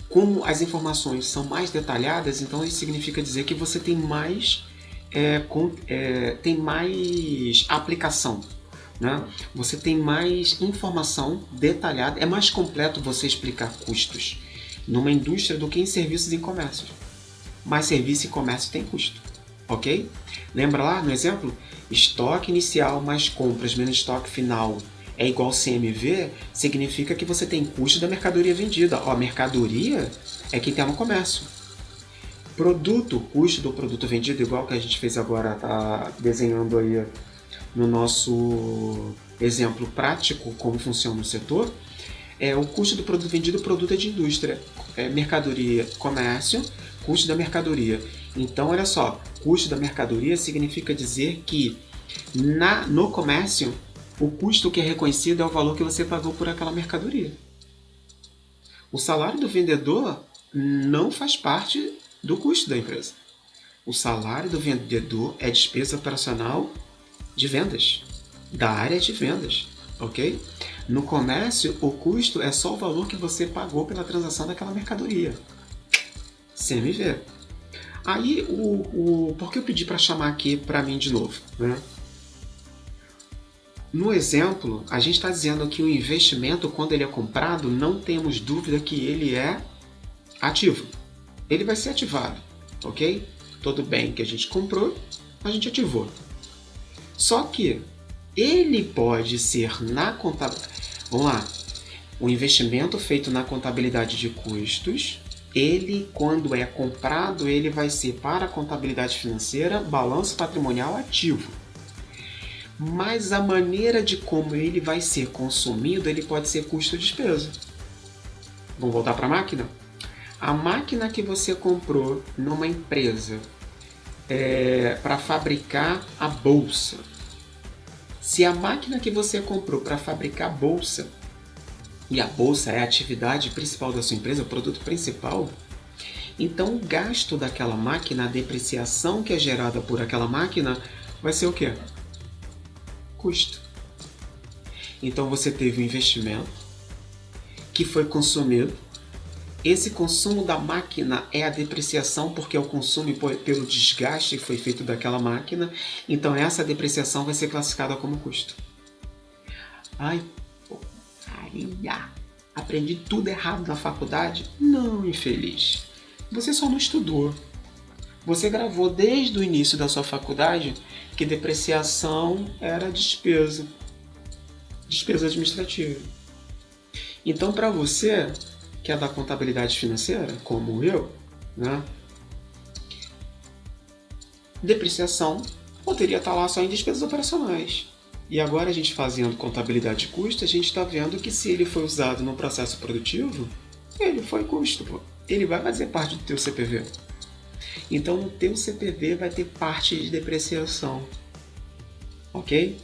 como as informações são mais detalhadas, então isso significa dizer que você tem mais aplicação, né? Você tem mais informação detalhada, é mais completo você explicar custos numa indústria do que em serviços e comércio. Mas serviço e comércio tem custo, ok? Lembra lá no exemplo? Estoque inicial mais compras menos estoque final é igual CMV, significa que você tem custo da mercadoria vendida. A mercadoria é quem está no comércio. Produto, custo do produto vendido, igual que a gente fez agora, tá desenhando aí no nosso exemplo prático como funciona o setor, o custo do produto vendido, produto é de indústria, mercadoria, comércio, custo da mercadoria. Então, olha só, custo da mercadoria significa dizer que no comércio, o custo que é reconhecido é o valor que você pagou por aquela mercadoria. O salário do vendedor não faz parte do custo da empresa. O salário do vendedor é despesa operacional de vendas, da área de vendas, ok? No comércio, o custo é só o valor que você pagou pela transação daquela mercadoria. CMV. Aí, por que eu pedi para chamar aqui para mim de novo, né? No exemplo, a gente está dizendo que o investimento, quando ele é comprado, não temos dúvida que ele é ativo. Ele vai ser ativado, ok? Todo bem que a gente comprou, a gente ativou. Só que ele pode ser na contabilidade. Vamos lá. O investimento feito na contabilidade de custos, ele, quando é comprado, ele vai ser para a contabilidade financeira, balanço patrimonial ativo. Mas a maneira de como ele vai ser consumido, ele pode ser custo ou despesa. Vamos voltar para a máquina? A máquina que você comprou numa empresa para fabricar a bolsa. Se a máquina que você comprou para fabricar a bolsa, e a bolsa é a atividade principal da sua empresa, o produto principal, então o gasto daquela máquina, a depreciação que é gerada por aquela máquina, vai ser o quê? Custo. Então você teve um investimento que foi consumido. Esse consumo da máquina é a depreciação, porque é o consumo pelo desgaste que foi feito daquela máquina. Então essa depreciação vai ser classificada como custo. Ai, porcaria! Aprendi tudo errado na faculdade? Não, infeliz. Você só não estudou. Você gravou desde o início da sua faculdade que depreciação era despesa. Despesa administrativa. Então, para você, que é da contabilidade financeira, como eu, né? Depreciação poderia estar lá só em despesas operacionais. E agora a gente fazendo contabilidade de custo, a gente está vendo que se ele foi usado no processo produtivo, ele foi custo, pô. Ele vai fazer parte do teu CPV. Então no teu CPV vai ter parte de depreciação. Ok?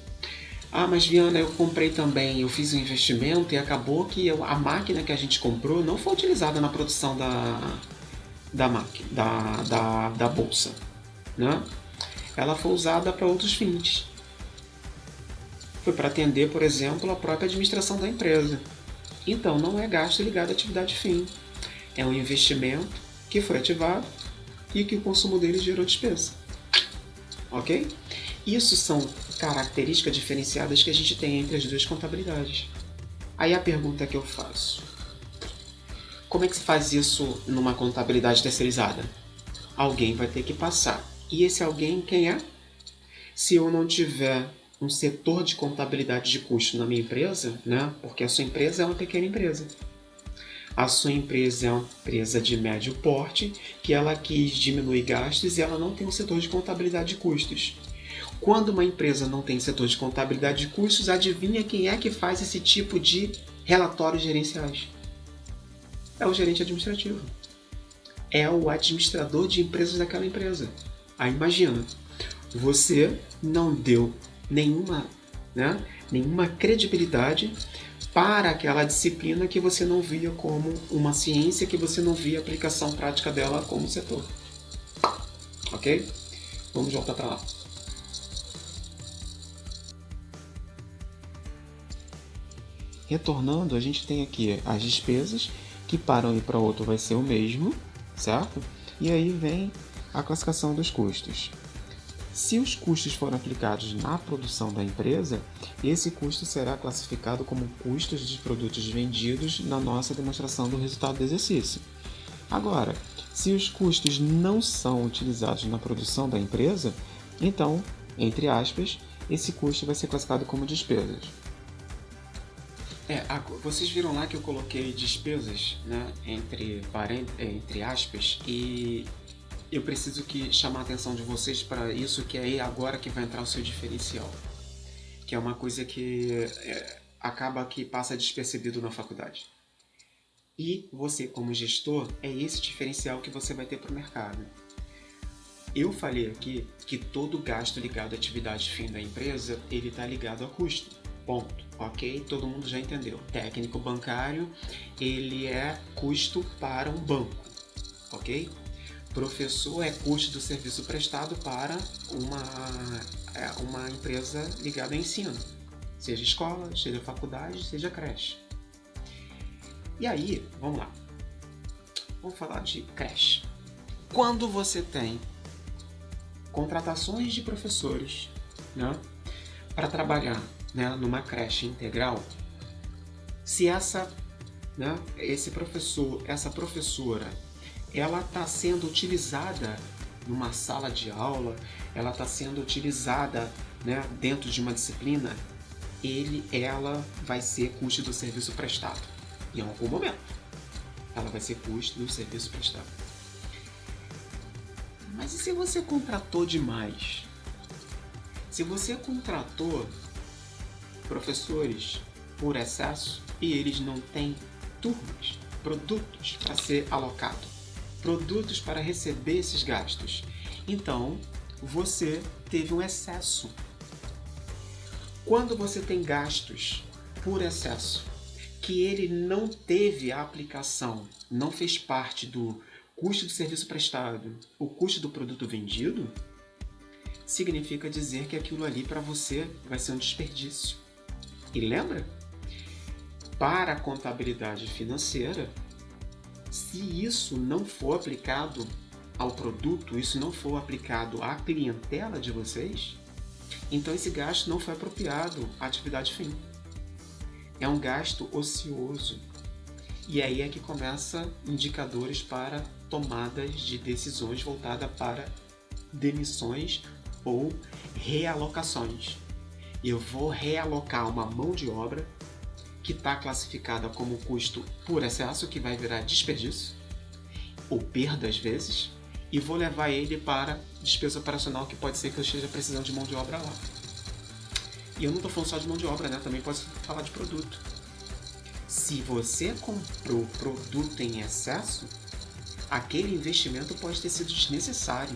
Ah, mas Viana, eu comprei também, eu fiz um investimento e acabou que a máquina que a gente comprou não foi utilizada na produção da máquina, da bolsa, né? Ela foi usada para outros fins. Foi para atender, por exemplo, a própria administração da empresa. Então, não é gasto ligado à atividade fim. É um investimento que foi ativado e que o consumo dele gerou despesa. Ok? Isso são características diferenciadas que a gente tem entre as duas contabilidades. Aí a pergunta que eu faço: como é que se faz isso numa contabilidade terceirizada? Alguém vai ter que passar. E esse alguém quem é? Se eu não tiver um setor de contabilidade de custo na minha empresa, né? Porque a sua empresa é uma pequena empresa. A sua empresa é uma empresa de médio porte que ela quis diminuir gastos e ela não tem um setor de contabilidade de custos. Quando uma empresa não tem setor de contabilidade de custos, adivinha quem é que faz esse tipo de relatórios gerenciais? É o gerente administrativo. É o administrador de empresas daquela empresa. Aí imagina, você não deu nenhuma credibilidade para aquela disciplina que você não via como uma ciência, que você não via a aplicação prática dela como setor. Ok? Vamos voltar para lá. Retornando, a gente tem aqui as despesas, que para um e para outro vai ser o mesmo, certo? E aí vem a classificação dos custos. Se os custos forem aplicados na produção da empresa, esse custo será classificado como custos de produtos vendidos na nossa demonstração do resultado do exercício. Agora, se os custos não são utilizados na produção da empresa, então, entre aspas, esse custo vai ser classificado como despesas. Vocês viram lá que eu coloquei despesas, né, entre aspas, e eu preciso chamar a atenção de vocês para isso, que é agora que vai entrar o seu diferencial, que é uma coisa que acaba que passa despercebido na faculdade. E você, como gestor, é esse diferencial que você vai ter para o mercado. Eu falei aqui que todo gasto ligado à atividade fim da empresa, ele está ligado a custo. Ponto. Ok? Todo mundo já entendeu. Técnico bancário, ele é custo para um banco. Ok? Professor é custo do serviço prestado para uma empresa ligada a ensino. Seja escola, seja faculdade, seja creche. E aí, vamos lá. Vamos falar de creche. Quando você tem contratações de professores, né, para trabalhar, né, numa creche integral, se esse professor, essa professora, ela está sendo utilizada numa sala de aula, ela está sendo utilizada, né, dentro de uma disciplina, ela vai ser custo do serviço prestado. Em algum momento, ela vai ser custo do serviço prestado. Mas e se você contratou demais? Se você contratou professores por excesso e eles não têm turmas, produtos para ser alocado, produtos para receber esses gastos, então você teve um excesso. Quando você tem gastos por excesso, que ele não teve a aplicação, não fez parte do custo do serviço prestado, o custo do produto vendido, significa dizer que aquilo ali para você vai ser um desperdício. E lembra? Para a contabilidade financeira, se isso não for aplicado ao produto, isso não for aplicado à clientela de vocês, então esse gasto não foi apropriado à atividade fim. É um gasto ocioso. E aí é que começa indicadores para tomadas de decisões voltadas para demissões ou realocações. Eu vou realocar uma mão de obra que está classificada como custo por excesso, que vai virar desperdício, ou perda às vezes, e vou levar ele para despesa operacional, que pode ser que eu esteja precisando de mão de obra lá. E eu não estou falando só de mão de obra, né? Também posso falar de produto. Se você comprou produto em excesso, aquele investimento pode ter sido desnecessário.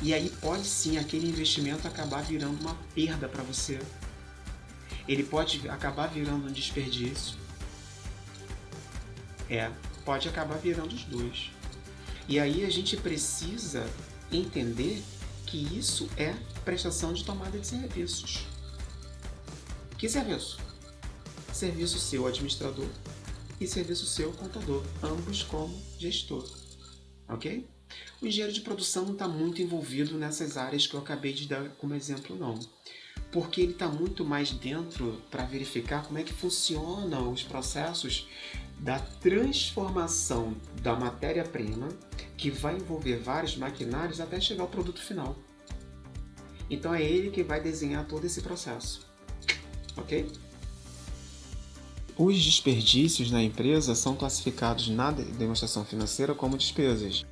E aí pode sim aquele investimento acabar virando uma perda para você. Ele pode acabar virando um desperdício. Pode acabar virando os dois. E aí a gente precisa entender que isso é prestação de tomada de serviços. Que serviço? Serviço seu administrador e serviço seu contador, ambos como gestor. Ok? O engenheiro de produção não está muito envolvido nessas áreas que eu acabei de dar como exemplo, não. Porque ele está muito mais dentro para verificar como é que funcionam os processos da transformação da matéria-prima, que vai envolver vários maquinários até chegar ao produto final. Então é ele que vai desenhar todo esse processo. Ok? Os desperdícios na empresa são classificados na demonstração financeira como despesas.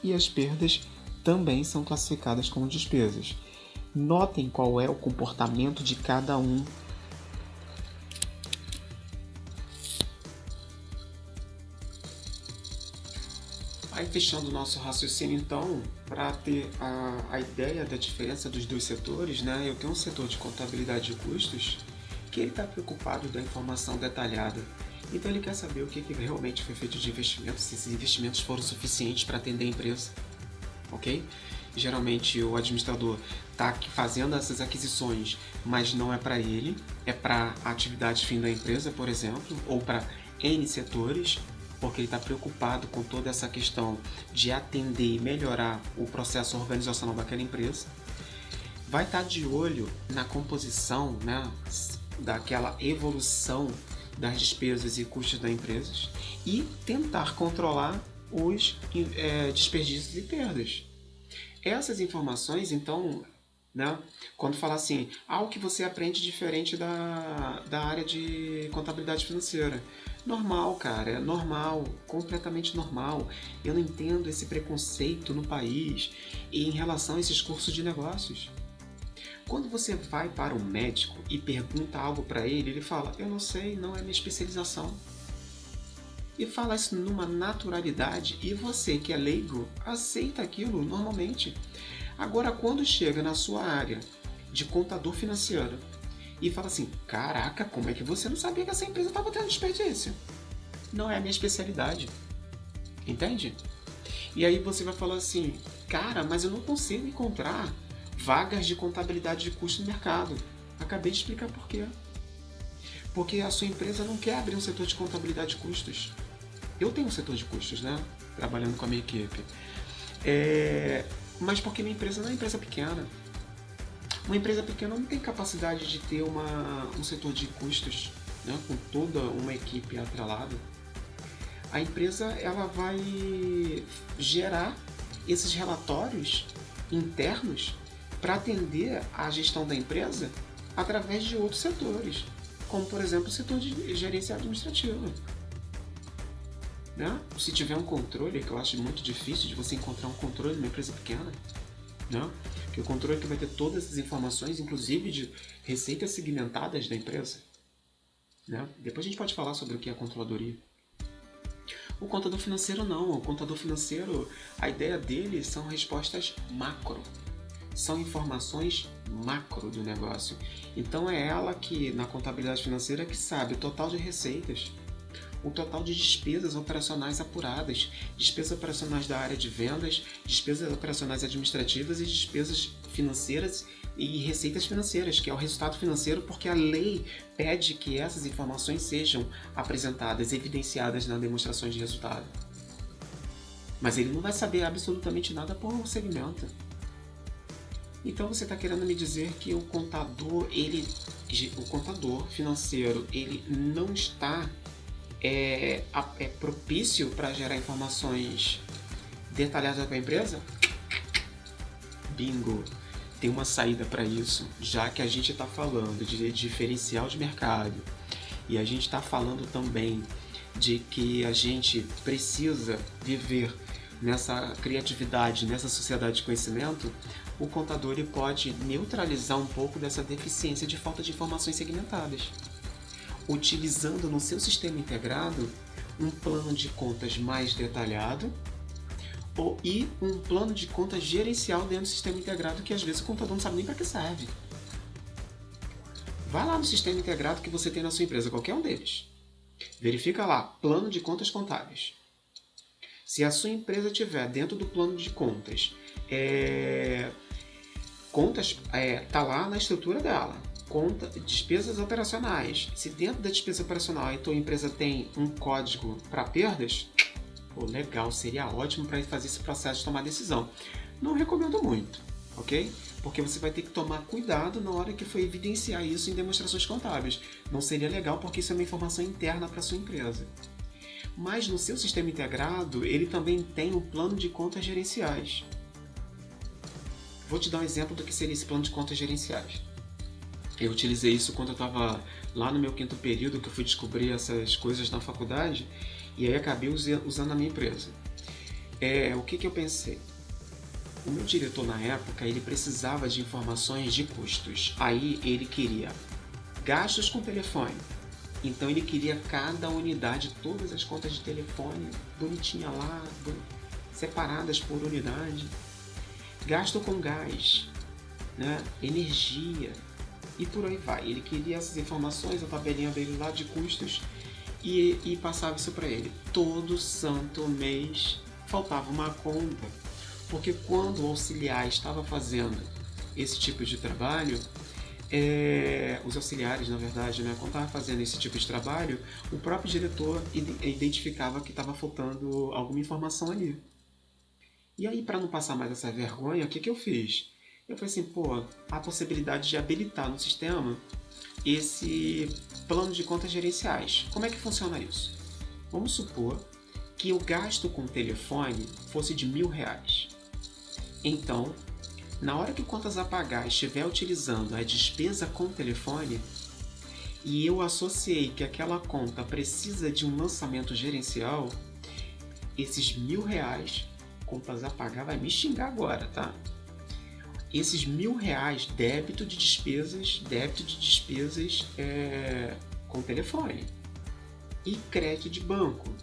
E as perdas também são classificadas como despesas. Notem qual é o comportamento de cada um. Aí fechando o nosso raciocínio então, para ter a ideia da diferença dos dois setores, né? Eu tenho um setor de contabilidade de custos que ele está preocupado da informação detalhada. Então ele quer saber o que realmente foi feito de investimentos, se esses investimentos foram suficientes para atender a empresa. Ok? Geralmente o administrador está fazendo essas aquisições, mas não é para ele, é para a atividade fim da empresa, por exemplo, ou para N setores, porque ele está preocupado com toda essa questão de atender e melhorar o processo organizacional daquela empresa. Vai estar de olho na composição, né, daquela evolução das despesas e custos da empresa e tentar controlar os desperdícios e perdas. Essas informações, então, né, quando fala assim, o que você aprende diferente da área de contabilidade financeira. Normal, cara, é normal, completamente normal. Eu não entendo esse preconceito no país em relação a esses cursos de negócios. Quando você vai para um médico e pergunta algo para ele, ele fala, eu não sei, não é minha especialização. E fala isso numa naturalidade e você que é leigo aceita aquilo normalmente. Agora, quando chega na sua área de contador financeiro e fala assim, caraca, como é que você não sabia que essa empresa estava tendo desperdício? Não é a minha especialidade. Entende? E aí você vai falar assim, cara, mas eu não consigo encontrar vagas de contabilidade de custo no mercado. Acabei de explicar por quê. Porque a sua empresa não quer abrir um setor de contabilidade de custos. Eu tenho um setor de custos, né? Trabalhando com a minha equipe. Mas porque minha empresa não é uma empresa pequena. Uma empresa pequena não tem capacidade de ter um setor de custos, né? Com toda uma equipe atrelada. A empresa ela vai gerar esses relatórios internos para atender a gestão da empresa através de outros setores, como por exemplo o setor de gerência administrativa. Né? Se tiver um controle, que eu acho muito difícil de você encontrar um controle numa empresa pequena, né? Que o controle que vai ter todas as informações, inclusive de receitas segmentadas da empresa. Né? Depois a gente pode falar sobre o que é a controladoria. O contador financeiro não. O contador financeiro, a ideia dele são respostas macro. São informações macro do negócio. Então é ela que, na contabilidade financeira, que sabe o total de receitas, o total de despesas operacionais apuradas, despesas operacionais da área de vendas, despesas operacionais administrativas e despesas financeiras e receitas financeiras, que é o resultado financeiro, porque a lei pede que essas informações sejam apresentadas, evidenciadas na demonstração de resultado. Mas ele não vai saber absolutamente nada por segmento. Então você está querendo me dizer que o contador financeiro, ele não está propício para gerar informações detalhadas para a empresa? Bingo! Tem uma saída para isso, já que a gente está falando de diferencial de mercado e a gente está falando também de que a gente precisa viver nessa criatividade, nessa sociedade de conhecimento. O contador ele pode neutralizar um pouco dessa deficiência de falta de informações segmentadas, utilizando no seu sistema integrado um plano de contas mais detalhado e um plano de contas gerencial dentro do sistema integrado que às vezes o contador não sabe nem para que serve. Vai lá no sistema integrado que você tem na sua empresa, qualquer um deles. Verifica lá, plano de contas contábeis. Se a sua empresa tiver dentro do plano de contas, tá lá na estrutura dela, despesas operacionais. Se dentro da despesa operacional a tua empresa tem um código para perdas, legal, seria ótimo para fazer esse processo de tomar decisão. Não recomendo muito, ok? Porque você vai ter que tomar cuidado na hora que for evidenciar isso em demonstrações contábeis. Não seria legal porque isso é uma informação interna para a sua empresa. Mas no seu sistema integrado, ele também tem um plano de contas gerenciais. Vou te dar um exemplo do que seria esse plano de contas gerenciais. Eu utilizei isso quando eu estava lá no meu 5º período, que eu fui descobrir essas coisas na faculdade, e aí acabei usando na minha empresa. O que eu pensei? O meu diretor na época, ele precisava de informações de custos. Aí ele queria gastos com telefone. Então ele queria cada unidade, todas as contas de telefone, bonitinha lá, separadas por unidade. Gasto com gás, né? Energia e por aí vai. Ele queria essas informações, a tabelinha dele lá de custos e passava isso para ele. Todo santo mês faltava uma conta, porque quando o auxiliar estava fazendo esse tipo de trabalho, os auxiliares, na verdade, né, quando estava fazendo esse tipo de trabalho, o próprio diretor identificava que estava faltando alguma informação ali. E aí, para não passar mais essa vergonha, o que eu fiz? Eu falei assim, há possibilidade de habilitar no sistema esse plano de contas gerenciais. Como é que funciona isso? Vamos supor que o gasto com telefone fosse de R$1.000. Então, na hora que o contas a pagar estiver utilizando a despesa com telefone e eu associei que aquela conta precisa de um lançamento gerencial, esses R$1.000, contas a pagar vai me xingar agora, tá? Esses R$1.000 débito de despesas com telefone e crédito de banco.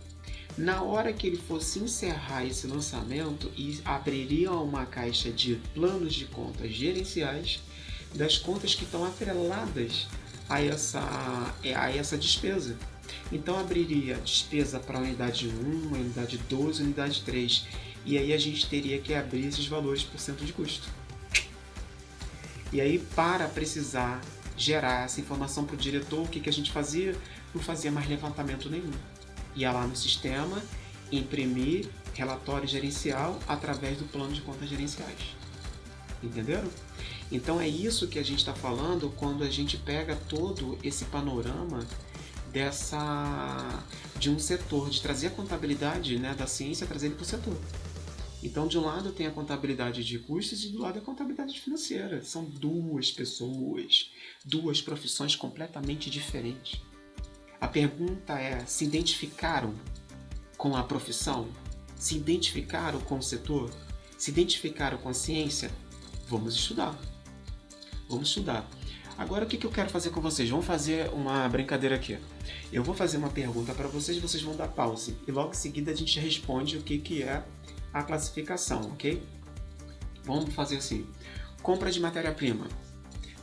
Na hora que ele fosse encerrar esse lançamento, e abriria uma caixa de planos de contas gerenciais das contas que estão atreladas a essa despesa. Então abriria despesa para a unidade 1, unidade 2, unidade 3. E aí a gente teria que abrir esses valores por cento de custo. E aí, para precisar gerar essa informação para o diretor, o que a gente fazia? Não fazia mais levantamento nenhum. Ia lá no sistema, imprimir relatório gerencial através do plano de contas gerenciais. Entenderam? Então é isso que a gente está falando quando a gente pega todo esse panorama de um setor, de trazer a contabilidade, né, da ciência, trazer ele para o setor. Então, de um lado tem a contabilidade de custos e do lado a contabilidade financeira. São duas pessoas, duas profissões completamente diferentes. A pergunta é, se identificaram com a profissão? Se identificaram com o setor? Se identificaram com a ciência? Vamos estudar. Vamos estudar. Agora, o que eu quero fazer com vocês? Vamos fazer uma brincadeira aqui. Eu vou fazer uma pergunta para vocês, vocês vão dar pause. E logo em seguida a gente responde o que é a classificação, ok? Vamos fazer assim. Compra de matéria-prima.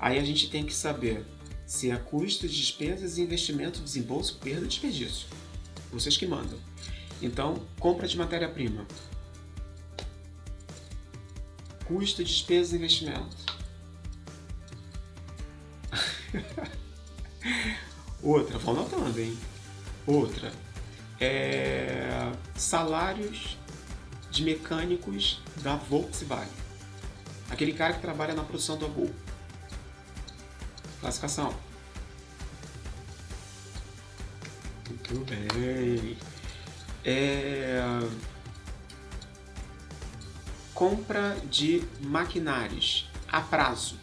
Aí a gente tem que saber se é custo, despesas, investimento, desembolso, perda e desperdício. Vocês que mandam. Então, compra de matéria-prima. Custo, despesas, investimento. Outra, vão notando, hein? Outra. Salários de mecânicos da Volkswagen. Aquele cara que trabalha na produção do Abu. Classificação. Muito bem. Compra de maquinários a prazo.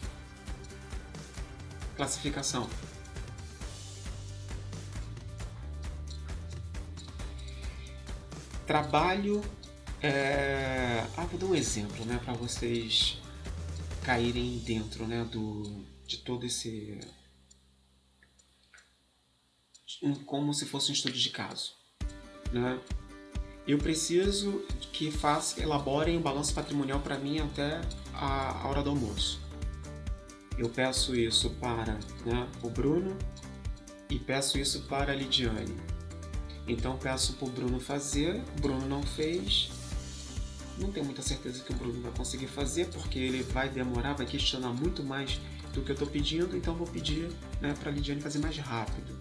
Classificação. Trabalho. Vou dar um exemplo, né, para vocês caírem dentro, né, de todo esse, como se fosse um estudo de caso, né? Eu preciso que elaborem um balanço patrimonial para mim até a hora do almoço. Eu peço isso para, né, o Bruno e peço isso para a Lidiane. Então peço para o Bruno fazer, o Bruno não fez. Não tenho muita certeza que o Bruno vai conseguir fazer, porque ele vai demorar, vai questionar muito mais do que eu estou pedindo, então vou pedir, né, para a Lidiane fazer mais rápido.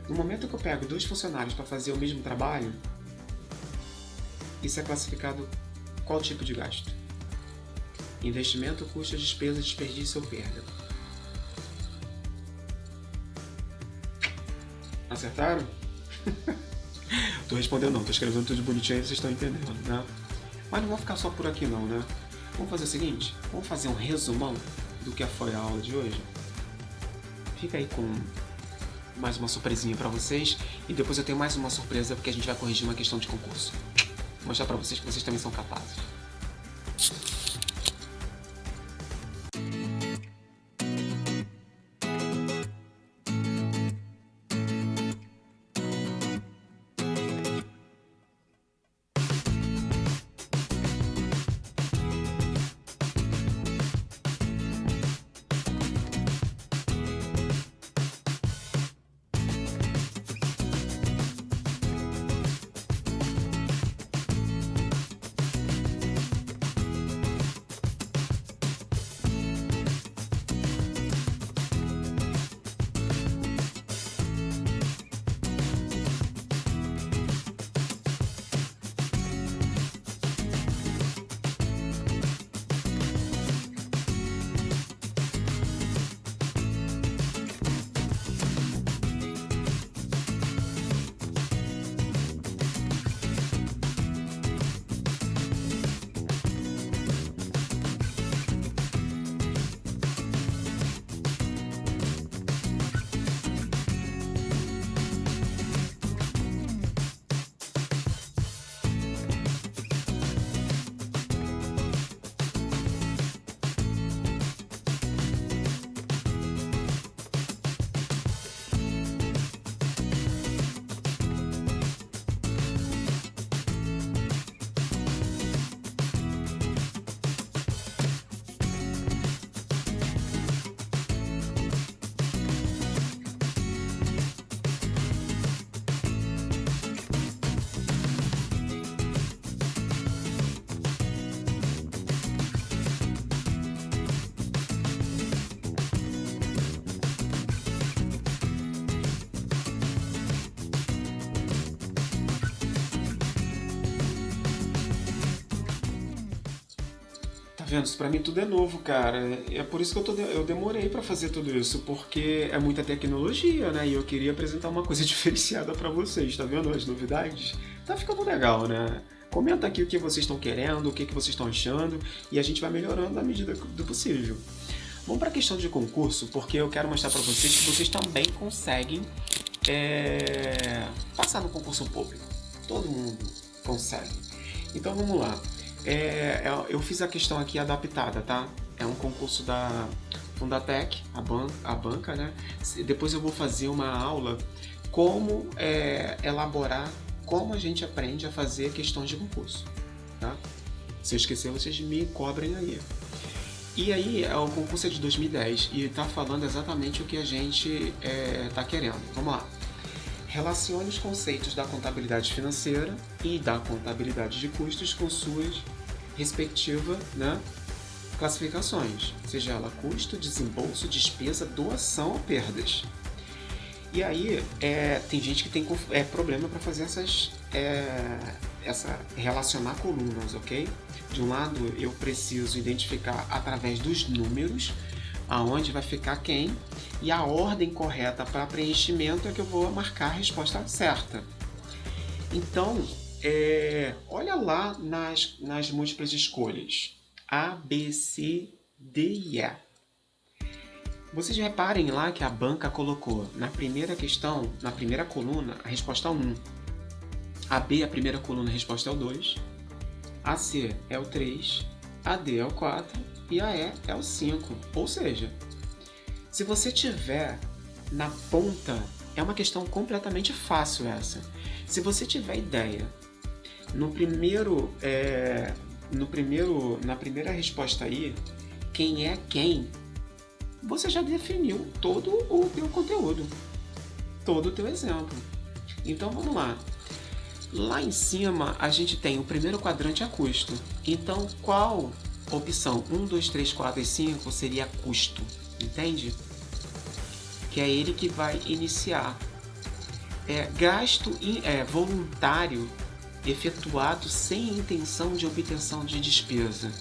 No momento que eu pego 2 funcionários para fazer o mesmo trabalho, isso é classificado qual tipo de gasto? Investimento, custo, despesa, desperdício ou perda? Acertaram? Tô respondendo não, tô escrevendo tudo bonitinho aí, vocês estão entendendo, né? Mas não vou ficar só por aqui não, né? Vamos fazer o seguinte, vamos fazer um resumão do que foi a aula de hoje? Fica aí com mais uma surpresinha pra vocês e depois eu tenho mais uma surpresa porque a gente vai corrigir uma questão de concurso. Vou mostrar pra vocês que vocês também são capazes. Vendo? Isso pra mim tudo é novo, cara. É por isso que eu demorei pra fazer tudo isso, porque é muita tecnologia, né? E eu queria apresentar uma coisa diferenciada pra vocês, tá vendo as novidades? Tá ficando legal, né? Comenta aqui o que vocês estão querendo, o que vocês estão achando, e a gente vai melhorando na medida do possível. Vamos pra questão de concurso, porque eu quero mostrar pra vocês que vocês também conseguem passar no concurso público. Todo mundo consegue. Então vamos lá. Eu fiz a questão aqui adaptada, tá? É um concurso da Fundatec, a banca, né? Depois eu vou fazer uma aula como elaborar, como a gente aprende a fazer questões de concurso, tá? Se eu esquecer, vocês me cobrem aí. E aí, o concurso é de 2010 e tá falando exatamente o que a gente tá querendo. Vamos lá. Relacione os conceitos da contabilidade financeira e da contabilidade de custos com suas respectivas, né, classificações, seja ela custo, desembolso, despesa, doação ou perdas. E aí tem gente que tem problema para fazer relacionar colunas, ok? De um lado, eu preciso identificar através dos números aonde vai ficar quem, e a ordem correta para preenchimento é que eu vou marcar a resposta certa. Então, olha lá nas múltiplas escolhas. A, B, C, D e E. Vocês reparem lá que a banca colocou na primeira questão, na primeira coluna, a resposta 1. A B, a primeira coluna, a resposta é o 2. A C é o 3. A D é o 4. E a E é o 5. Ou seja, se você tiver na ponta, é uma questão completamente fácil essa. Se você tiver ideia, na primeira resposta aí, quem é quem, você já definiu todo o teu conteúdo, todo o teu exemplo. Então vamos lá. Lá em cima a gente tem o primeiro quadrante a custo. Então qual opção 1, 2, 3, 4 e 5 seria custo? Entende? Que é ele que vai iniciar. Gasto voluntário efetuado sem intenção de obtenção de despesa.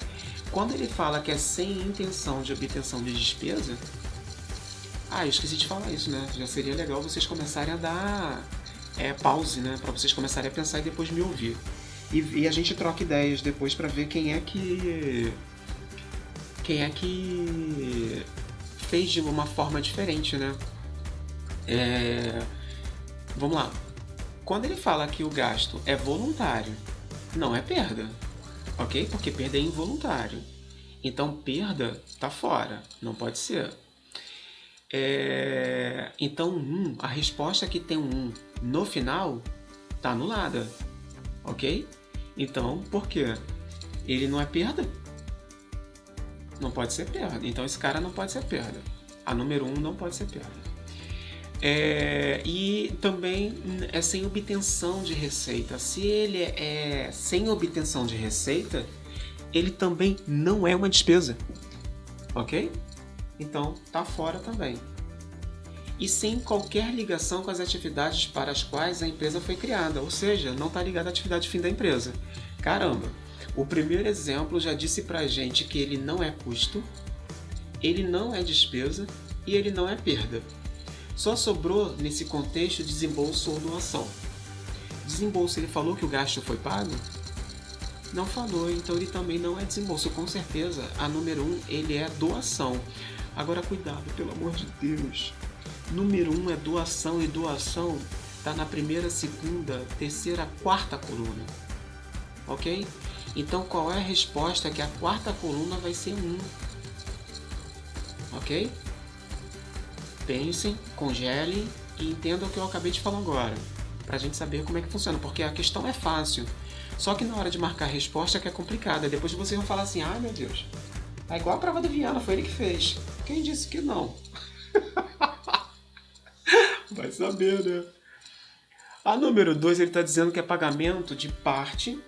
Quando ele fala que é sem intenção de obtenção de despesa, eu esqueci de falar isso, né? Já seria legal vocês começarem a dar pause, né? Para vocês começarem a pensar e depois me ouvir. E a gente troca ideias depois para ver quem é que fez de uma forma diferente, né? Vamos lá. Quando ele fala que o gasto é voluntário, não é perda, ok? Porque perda é involuntário. Então, perda tá fora, não pode ser. Então, a resposta que tem um no final tá anulada, ok? Então, por quê? Ele não é perda? Não pode ser perda. Então, esse cara não pode ser perda. A número 1 não pode ser perda. E também é sem obtenção de receita. Se ele é sem obtenção de receita, ele também não é uma despesa, ok? Então tá fora também. E sem qualquer ligação com as atividades para as quais a empresa foi criada, ou seja, não está ligado à atividade fim da empresa. Caramba, o primeiro exemplo já disse pra gente que ele não é custo, ele não é despesa e ele não é perda. Só sobrou, nesse contexto, desembolso ou doação. Desembolso, ele falou que o gasto foi pago? Não falou, então ele também não é desembolso. Com certeza, a número 1, ele é doação. Agora, cuidado, pelo amor de Deus. Número 1 é doação, e doação está na primeira, segunda, terceira, quarta coluna. Ok? Então, qual é a resposta? Que a quarta coluna vai ser 1. Ok? Pensem, congelem e entendam o que eu acabei de falar agora, pra gente saber como é que funciona, porque a questão é fácil, só que na hora de marcar a resposta que é complicada. Depois vocês vão falar assim, meu Deus, é igual a prova do Viana, foi ele que fez. Quem disse que não? Vai saber, né? A número 2, ele está dizendo que é pagamento de parte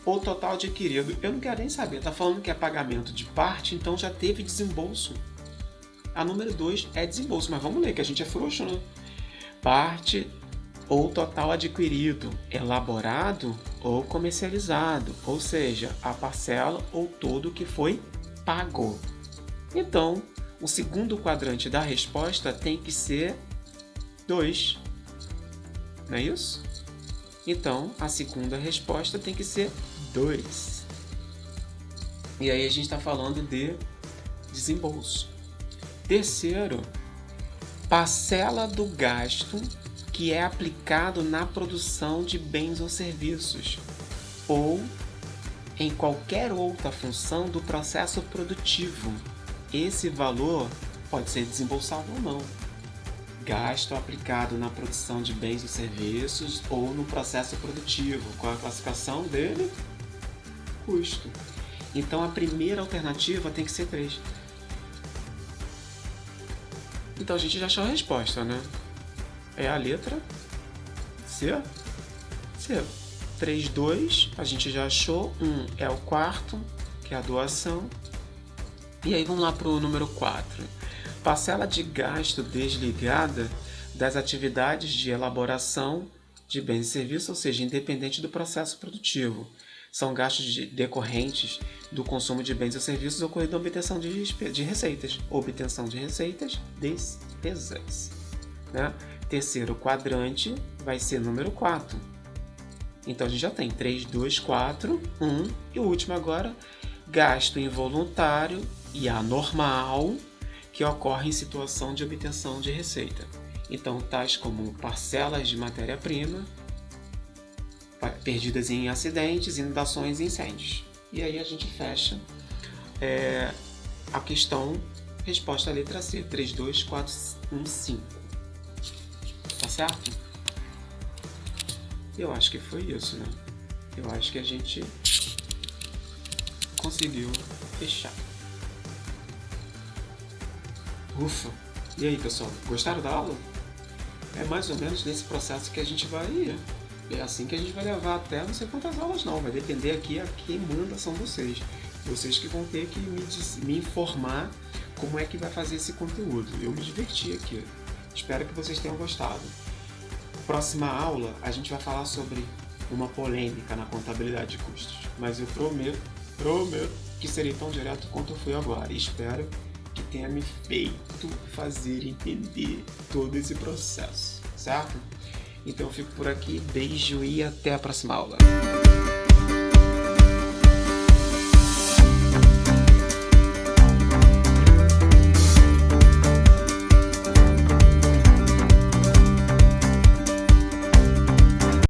ou total adquirido. Eu não quero nem saber, tá falando que é pagamento de parte, então já teve desembolso. A número 2 é desembolso, mas vamos ler, que a gente é frouxo, né? Parte ou total adquirido, elaborado ou comercializado, ou seja, a parcela ou todo que foi pago. Então, o segundo quadrante da resposta tem que ser 2, não é isso? Então, a segunda resposta tem que ser 2. E aí a gente está falando de desembolso. Terceiro, parcela do gasto que é aplicado na produção de bens ou serviços, ou em qualquer outra função do processo produtivo. Esse valor pode ser desembolsado ou não. Gasto aplicado na produção de bens ou serviços ou no processo produtivo. Qual é a classificação dele? Custo. Então a primeira alternativa tem que ser 3. Então a gente já achou a resposta, né? É a letra C. C. 3, 2, a gente já achou. 1 é o quarto, que é a doação. E aí vamos lá para o número 4. Parcela de gasto desligada das atividades de elaboração de bens e serviços, ou seja, independente do processo produtivo. São gastos decorrentes do consumo de bens ou serviços ocorrido na obtenção de receitas. Obtenção de receitas, despesas. Né? Terceiro quadrante vai ser número 4. Então a gente já tem 3, 2, 4, 1. E o último agora, gasto involuntário e anormal que ocorre em situação de obtenção de receita. Então, tais como parcelas de matéria-prima, perdidas em acidentes, inundações e incêndios. E aí a gente fecha a questão, resposta à letra C, 3, 2, 4, 1, 5. Tá certo? Eu acho que foi isso, né? Eu acho que a gente conseguiu fechar. Ufa! E aí, pessoal, gostaram da aula? É mais ou menos nesse processo que a gente vai ir. É assim que a gente vai levar até não sei quantas aulas não. Vai depender aqui a quem manda são vocês. Vocês que vão ter que me informar como é que vai fazer esse conteúdo. Eu me diverti aqui. Espero que vocês tenham gostado. Próxima aula a gente vai falar sobre uma polêmica na contabilidade de custos. Mas eu prometo que serei tão direto quanto eu fui agora. E espero que tenha me feito fazer entender todo esse processo, certo? Então eu fico por aqui, beijo e até a próxima aula.